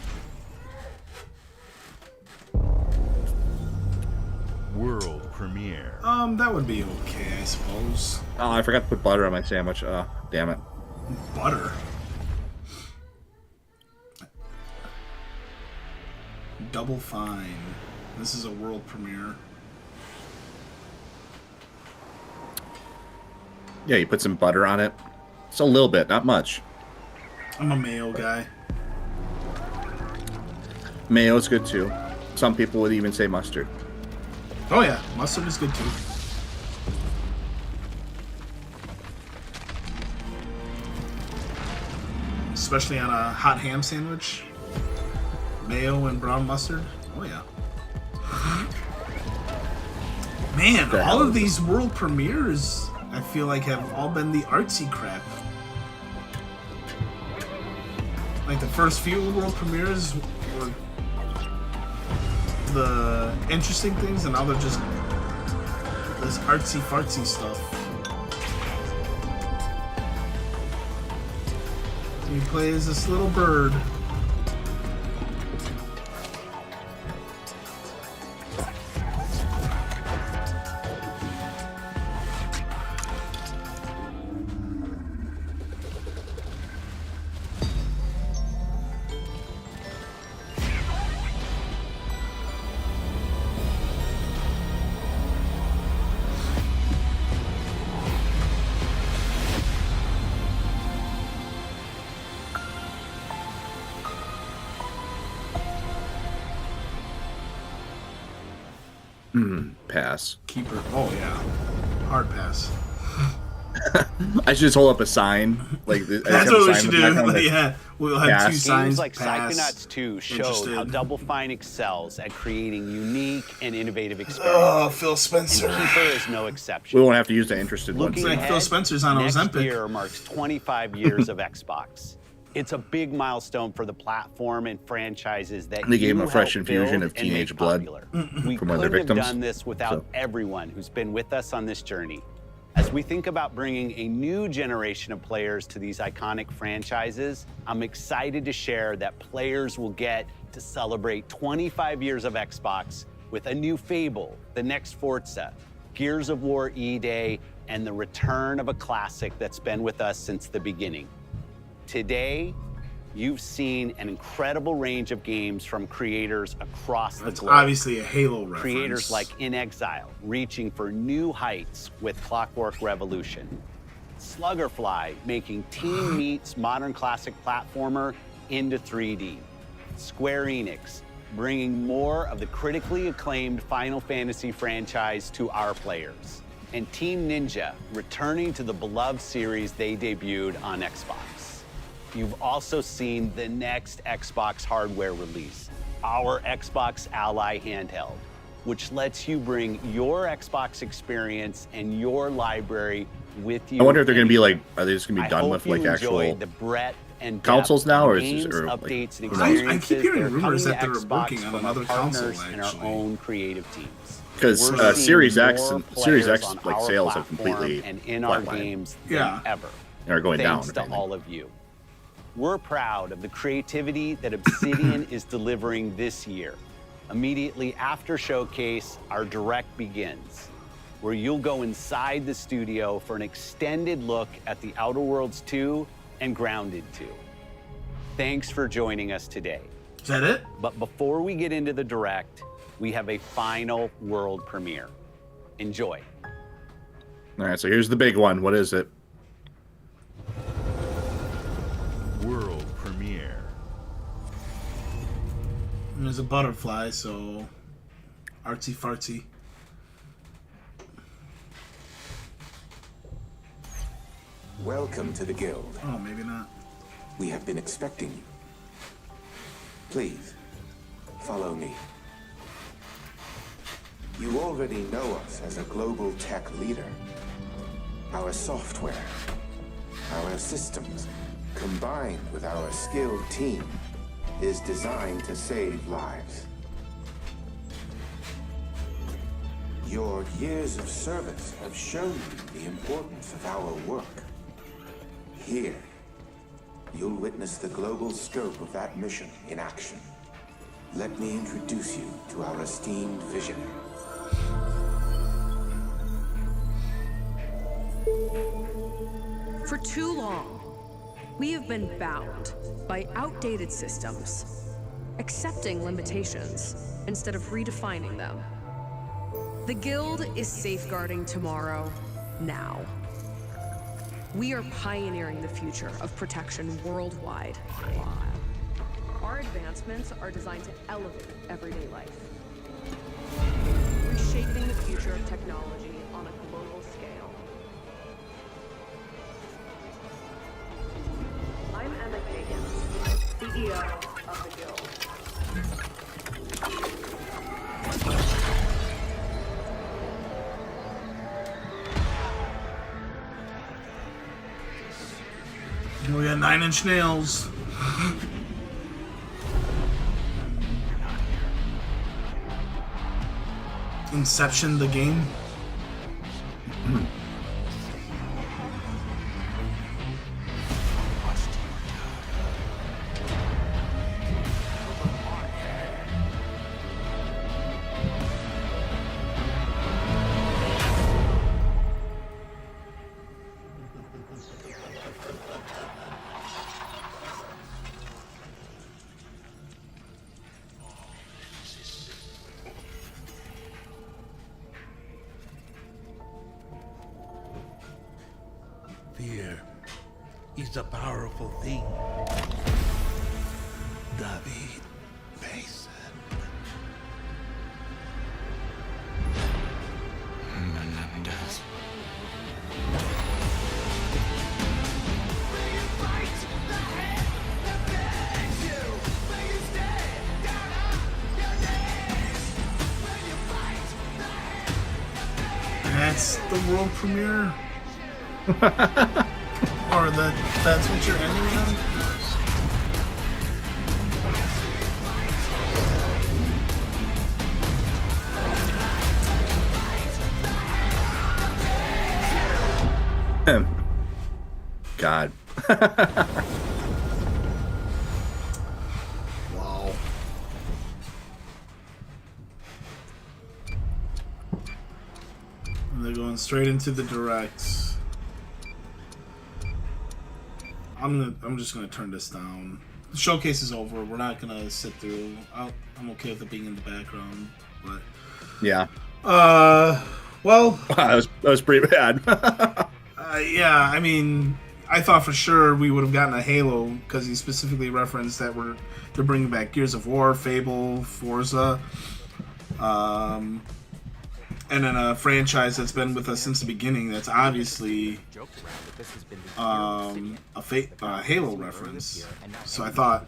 World premiere. That would be okay, I suppose. Oh, I forgot to put butter on my sandwich. Damn it. Butter? Double Fine. This is a world premiere. Yeah, you put some butter on it. Just a little bit, not much. I'm a mayo guy. Mayo's good too. Some people would even say mustard. Oh yeah, mustard is good too. Especially on a hot ham sandwich. Mayo and brown mustard. Oh yeah. Man, all of these world premieres, I feel like, have all been the artsy crap. Like the first few world premieres were the interesting things, and now they're just this artsy fartsy stuff. You play as this little bird. Pass. Keeper. Oh yeah, hard pass. I should just hold up a sign. Like That's what we should do. Yeah, we'll have two signs. Games like pass, Psychonauts 2 showed interested. how Double Fine excels at creating unique and innovative experiences. Oh, Phil Spencer. And Keeper is no exception. We won't have to use the interested one. Looking like ahead, Phil Spencer's on next Ozempic. year marks 25 years of Xbox. It's a big milestone for the platform and franchises that They gave him you a fresh helped infusion build of and teenage make blood popular. from We one of their couldn't have victims. done this without everyone who's been with us on this journey. As we think about bringing a new generation of players to these iconic franchises, I'm excited to share that players will get to celebrate 25 years of Xbox with a new Fable, the next Forza, Gears of War E-Day, and the return of a classic that's been with us since the beginning. Today, you've seen an incredible range of games from creators across the globe. Obviously a Halo reference. Creators like In Exile, reaching for new heights with Clockwork Revolution. Sluggerfly, making Team Meat's modern classic platformer into 3D. Square Enix, bringing more of the critically acclaimed Final Fantasy franchise to our players. And Team Ninja, returning to the beloved series they debuted on Xbox. You've also seen the next Xbox hardware release, our Xbox Ally handheld, which lets you bring your Xbox experience and your library with you. I wonder if they're going to be like, are they just going to be I done hope with you like enjoy actual the breadth and consoles depth now, of or is games, this, or updates, and like, I keep experiences hearing that are rumors coming that to they're Xbox working on from another our partners console, and our actually. own creative teams. because We're Series seeing X more and Series players X on like our sales have platform completely and in our flatlined. games Yeah. than ever. And are going down. Thanks if to anything. all of you. We're proud of the creativity that Obsidian is delivering this year. Immediately after Showcase, our Direct begins, where you'll go inside the studio for an extended look at the Outer Worlds 2 and Grounded 2. Thanks for joining us today. Is that it? But before we get into the Direct, we have a final world premiere. Enjoy. All right, so here's the big one. What is it? World premiere. There's a butterfly, so artsy fartsy. Welcome to the Guild. Oh, maybe not. We have been expecting you. Please, follow me. You already know us as a global tech leader. Our software, our systems, combined with our skilled team, is designed to save lives. Your years of service have shown you the importance of our work. Here, you'll witness the global scope of that mission in action. Let me introduce you to our esteemed visionary. For too long, we have been bound by outdated systems, accepting limitations instead of redefining them. The Guild is safeguarding tomorrow, now. We are pioneering the future of protection worldwide. Our advancements are designed to elevate everyday life, reshaping the future of technology on a global scale. I'm Emma Kagan, CEO of the Guild. We got 9 Inch Nails. Inception, the game. Fear is a powerful thing. David Mason. that's the world premiere? Or that's what you're ending on? God. Wow. And they're going straight into the directs. I'm just gonna turn this down. The showcase is over. We're not gonna sit through. I'm okay with it being in the background, but Yeah. well, that was pretty bad. yeah. I mean, I thought for sure we would have gotten a Halo because he specifically referenced that they're bringing back Gears of War, Fable, Forza, and then a franchise that's been with us since the beginning. That's obviously a Halo reference. So I thought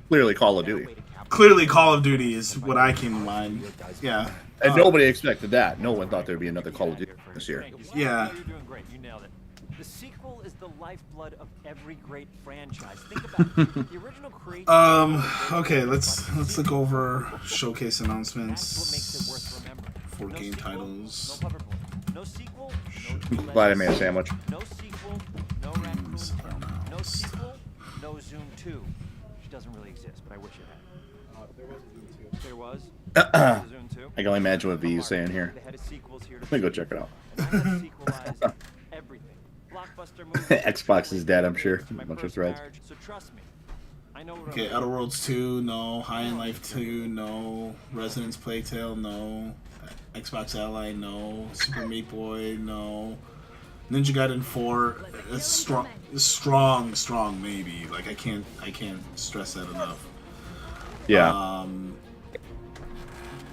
Clearly Call of Duty. Clearly Call of Duty is what I came to mind. Yeah. And nobody expected that. No one thought there'd be another Call of Duty this year. Yeah. You're doing great. You nailed it. The sequel is the lifeblood of every great franchise. Think about it. The original creation. Okay, let's look over showcase announcements for game titles. No sequel, Glad I made a sandwich. no sequel, no Raccoon Tail. No sequel, no Zoom 2. Which doesn't really exist, but I wish it had. There was a Zoom 2. There was? Zoom 2? I can only imagine what V is saying here. They had a sequels here to Let me go check it out. and I have sequelized everything. Blockbuster movies. Xbox is dead, I'm sure. A bunch of threads. So trust me. I know what Okay, Outer Worlds 2, no. High and Life 2, no. Resonance Playtale, no. Xbox Ally, no. Super Meat Boy, no. Ninja Gaiden 4, it's strong maybe. Like I can't stress that enough. Yeah.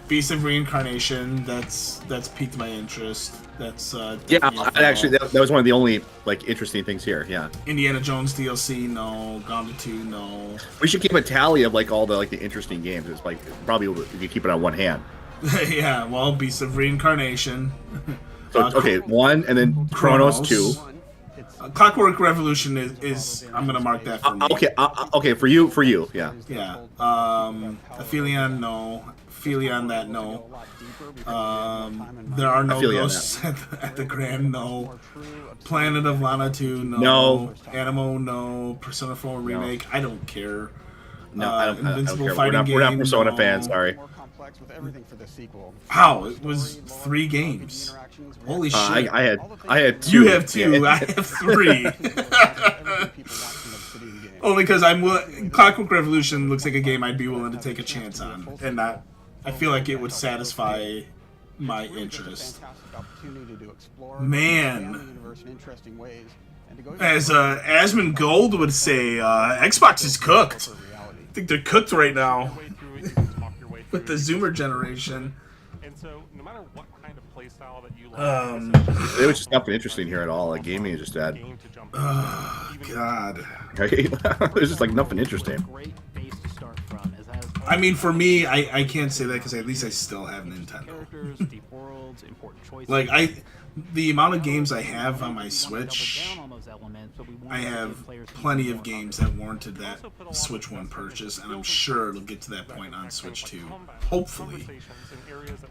Beast of Reincarnation, that's piqued my interest. That's Yeah, definitely a actually, follow. that was one of the only interesting things here. Yeah, Indiana Jones DLC, no. Grounded 2, no. we should keep a tally of all the interesting games. It's probably if you keep it on one hand. Yeah, well, Beast of Reincarnation. So okay, 1 and then Chronos 2. Clockwork Revolution is I'm gonna mark that for me. Okay, for you, yeah. Yeah. Aphelion, no. Aphelion, that no. There are no Aphelion, ghosts at the Grand, no. Planet of Lana 2, no. No. Animo, no. Persona 4 remake, I don't care. No, I don't Invincible care. Fighting We're not Game, Persona no. fans. Sorry. How? It was 3 games. Holy shit! I had 2. You have 2. I have 3. Only because Clockwork Revolution looks like a game I'd be willing to take a chance on, and I feel like it would satisfy my interest. Man, as Asmund Gold would say, Xbox is cooked. I think they're cooked right now with the Zoomer generation. And so, no matter what kind of playstyle that you like, It was just nothing interesting here at all. Like gaming is just dead. Oh, God. Right? There's just nothing interesting. I mean, for me, I can't say that because at least I still have Nintendo. Like, the amount of games I have on my Switch, I have plenty of games that warranted that Switch 1 purchase, and I'm sure it'll get to that point on Switch 2. Hopefully.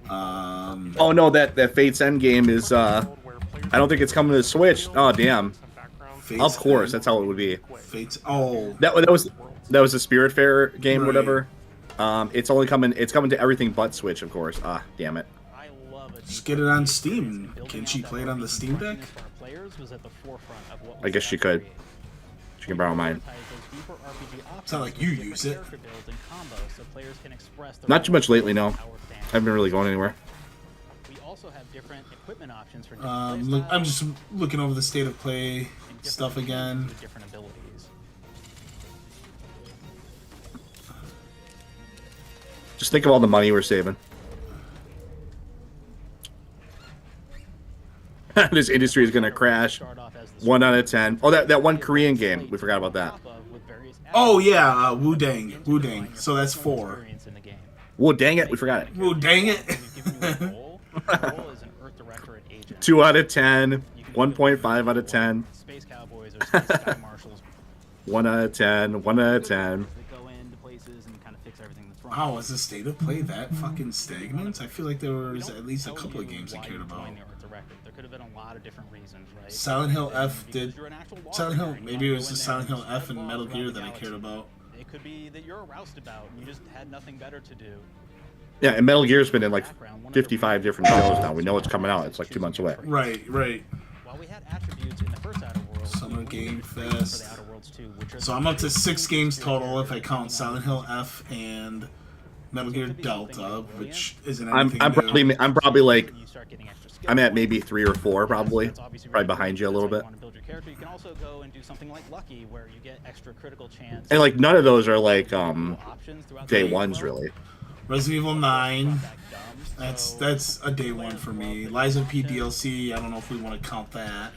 Oh no, that Fate's End game is. I don't think it's coming to the Switch. Oh damn. Of course, that's how it would be. Fate's. Oh. That was a Spiritfarer game, Right. whatever. It's coming to everything but Switch, of course. Ah, damn it. Just get it on Steam. Can she play it on the Steam Deck? I guess she could. She can borrow mine. It's not like you use it. Not too much lately, no. I haven't been really going anywhere. Look, I'm just looking over the state of play stuff again. Just think of all the money we're saving. This industry is gonna crash. 1 out of 10. Oh, that one Korean game. We forgot about that. Oh yeah, Wu Dang. Wu Dang. So that's 4. Well, dang it, we forgot it. Well, dang it. 2 out of 10, 1.5 out of 10. Space Cowboys or Space Sky Marshals. 1 out of 10, 1 out of 10. They go into places and kind of fix everything that's wrong. Wow, was the state of play that fucking stagnant? I feel like there was at least a couple of games I cared about. There could have been a lot of different reasons, right? Silent Hill F did. Silent Hill, maybe it was the Silent Hill F and Metal Gear that I cared about. It could be that you're a roustabout and you just had nothing better to do. Yeah, and Metal Gear's been in like 55 different shows now. We know it's coming out. It's like 2 months away. Right. While we had attributes in the first Outer Worlds, Summer Game Fest. So I'm up to 6 games total if I count Silent Hill F and Metal Gear Delta, which isn't anything new. I'm probably like, I'm at maybe 3 or 4 probably behind you a little bit. Character, you can also go and do something like Lucky, where you get extra critical chance. And like none of those are like day ones really. Resident Evil 9. That's a day one for me. Lies of P DLC. I don't know if we want to count that.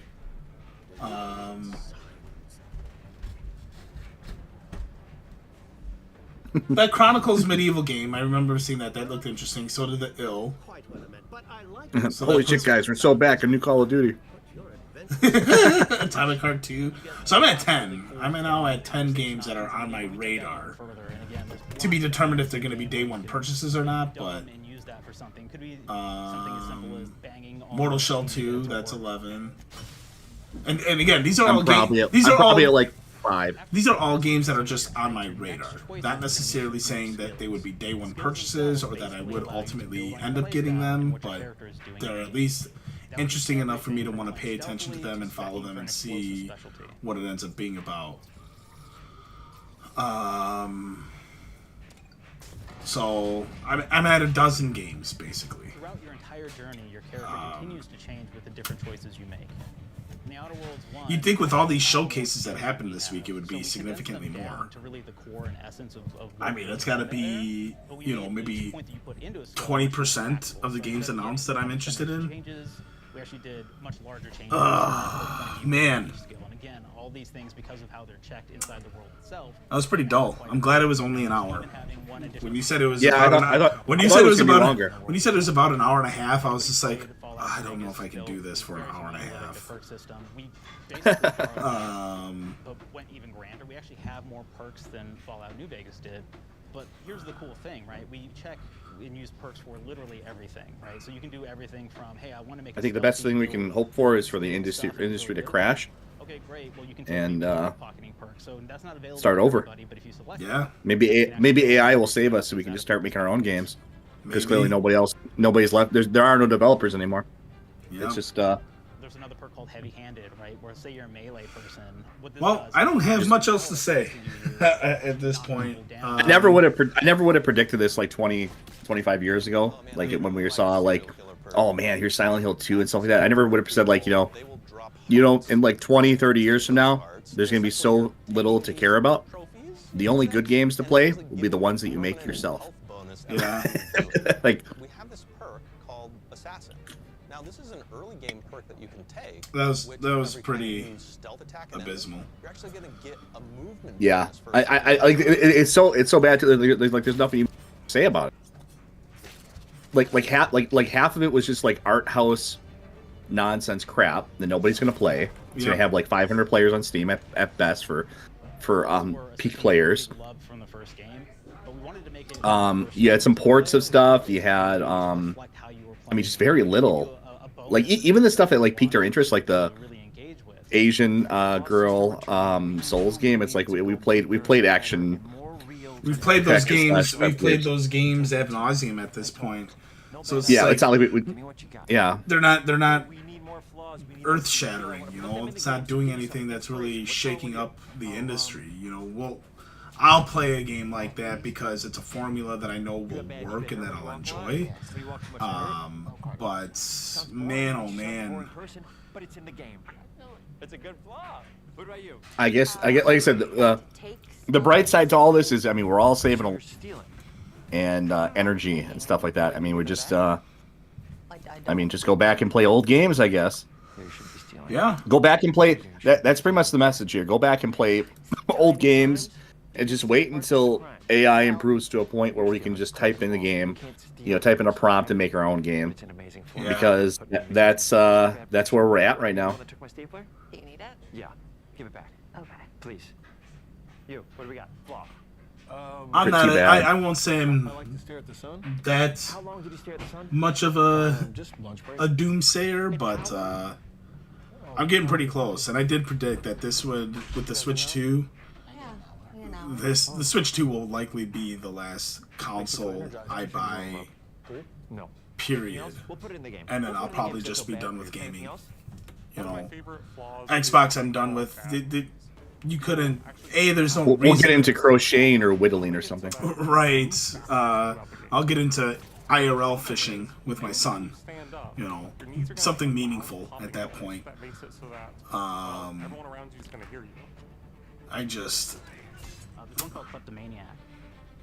That Chronicles Medieval game. I remember seeing that. That looked interesting. So did the Ill. So holy shit, guys! We're so back. A new Call of Duty. Atomic Heart 2. So I'm at 10. I'm now at 10 games that are on my radar. To be determined if they're going to be day one purchases or not, but Mortal Shell 2, that's 11. And again, these are all games. These are probably at like 5. These are all games that are just on my radar. Not necessarily saying that they would be day one purchases or that I would ultimately end up getting them, but they're at least interesting enough for me to want to pay attention to them and follow them and see what it ends up being about. So I'm at a dozen games basically. Throughout your entire journey, your character continues to change with the different choices you make. In the Outer Worlds 1, you'd think with all these showcases that happened this week, it would be significantly more. To really the core and essence of I mean, it's got to be, you know, maybe 20% of the games announced that I'm interested in. We actually did much larger changes. Man. And again, all these things because of how they're checked inside the world itself. That was pretty dull. I'm glad it was only an hour. When you said it was when you said it was about an hour and a half, I was just like, I don't know if I can do this for an hour and a half. But went even grander. We actually have more perks than Fallout New Vegas did. But here's the cool thing, right? We check and use perks for literally everything, right? So you can do everything from, hey, I want to make. I think the best thing we can hope for is for the industry to crash. Okay, great. Well, you can and pocketing perks. So that's not available start over. But if you select maybe AI will save us so we can just start making our own games. Because clearly nobody's left. There are no developers anymore. Yep. It's just there's another perk called heavy-handed, right? Where say you're a melee person. Well, I don't have much else to say at this point. I never would have predicted this like 25 years ago, like when we saw like, oh man, here's Silent Hill 2 and stuff like that. I never would have said like, you know, in like 20, 30 years from now, there's gonna be so little to care about. The only good games to play will be the ones that you make yourself. Yeah. Like we have this perk called Assassin. Now this is an early game perk that you can take. That was pretty abysmal. You're actually gonna get a movement. Yeah, I like it's so bad. Like there's nothing you can say about it. Like half of it was just like art house nonsense crap that nobody's gonna play. It's gonna have like 500 players on Steam at best for peak players. You had some ports of stuff. You had I mean, just very little. Like even the stuff that like piqued our interest, like the Asian girl Souls game. It's like we played action. We've played those games. We've played those games ad nauseum at this point. So it's it's not like we They're not earth shattering. You know, it's not doing anything that's really shaking up the industry. You know, I'll play a game like that because it's a formula that I know will work and that I'll enjoy. But man, oh man. But it's in the game. It's a good flaw. What about you? I get like I said, the bright side to all this is, I mean, we're all saving and energy and stuff like that. I mean, we're just just go back and play old games, I guess. Yeah. Go back and play. That's pretty much the message here. Go back and play old games. and just wait until AI improves to a point where we can just type in the game, type in a prompt and make our own game. Yeah. Because that's where we're at right now. Took my stapler? Do you need it? Yeah. Give it back. Okay. Please. You. What do we got? Flaw. I'm not. I won't say I'm that How long did you stare at the sun? much of a doomsayer, but I'm getting pretty close. And I did predict that this would, with the Switch 2, the Switch 2 will likely be the last console I buy. No. Period. We'll put it in the game. And then I'll probably just be done with gaming. You know, Xbox I'm done with. You couldn't. There's no reason. We'll get into crocheting or whittling or something. Right. I'll get into IRL fishing with my son. You know, something meaningful at that point. I just. There's one called Kleptomaniac.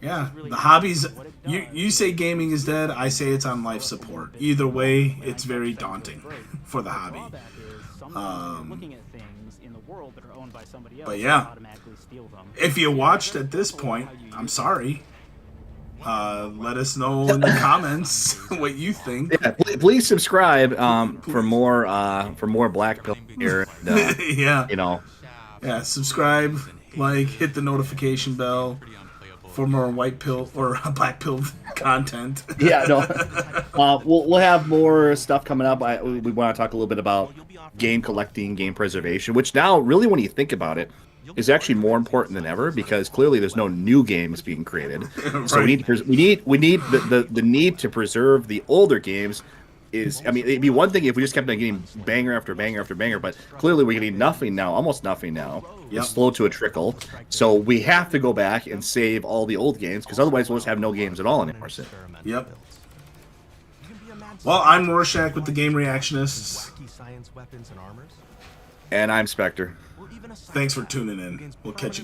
Yeah, the hobbies. You say gaming is dead. I say it's on life support. Either way, it's very daunting for the hobby. Looking at things in the world that are owned by somebody else, But yeah, automatically steal them. if you watched at this point, I'm sorry. Let us know in the comments what you think. Yeah, please subscribe for more Black Pill here. And, Yeah. Yeah, subscribe, like, hit the notification bell for more white pill or black pill content. Yeah, no. We'll have more stuff coming up. We want to talk a little bit about game collecting, game preservation, which now, really, when you think about it, is actually more important than ever because clearly there's no new games being created. So we need the need to preserve the older games. It'd be one thing if we just kept on getting banger after banger after banger, but clearly we're getting nothing now, almost nothing now. Yep. It's slow to a trickle. So we have to go back and save all the old games because otherwise we'll just have no games at all anymore. Yep. Well, I'm Rorschach with the Game Reactionists. And I'm Spectre. Thanks for tuning in. We'll catch you guys.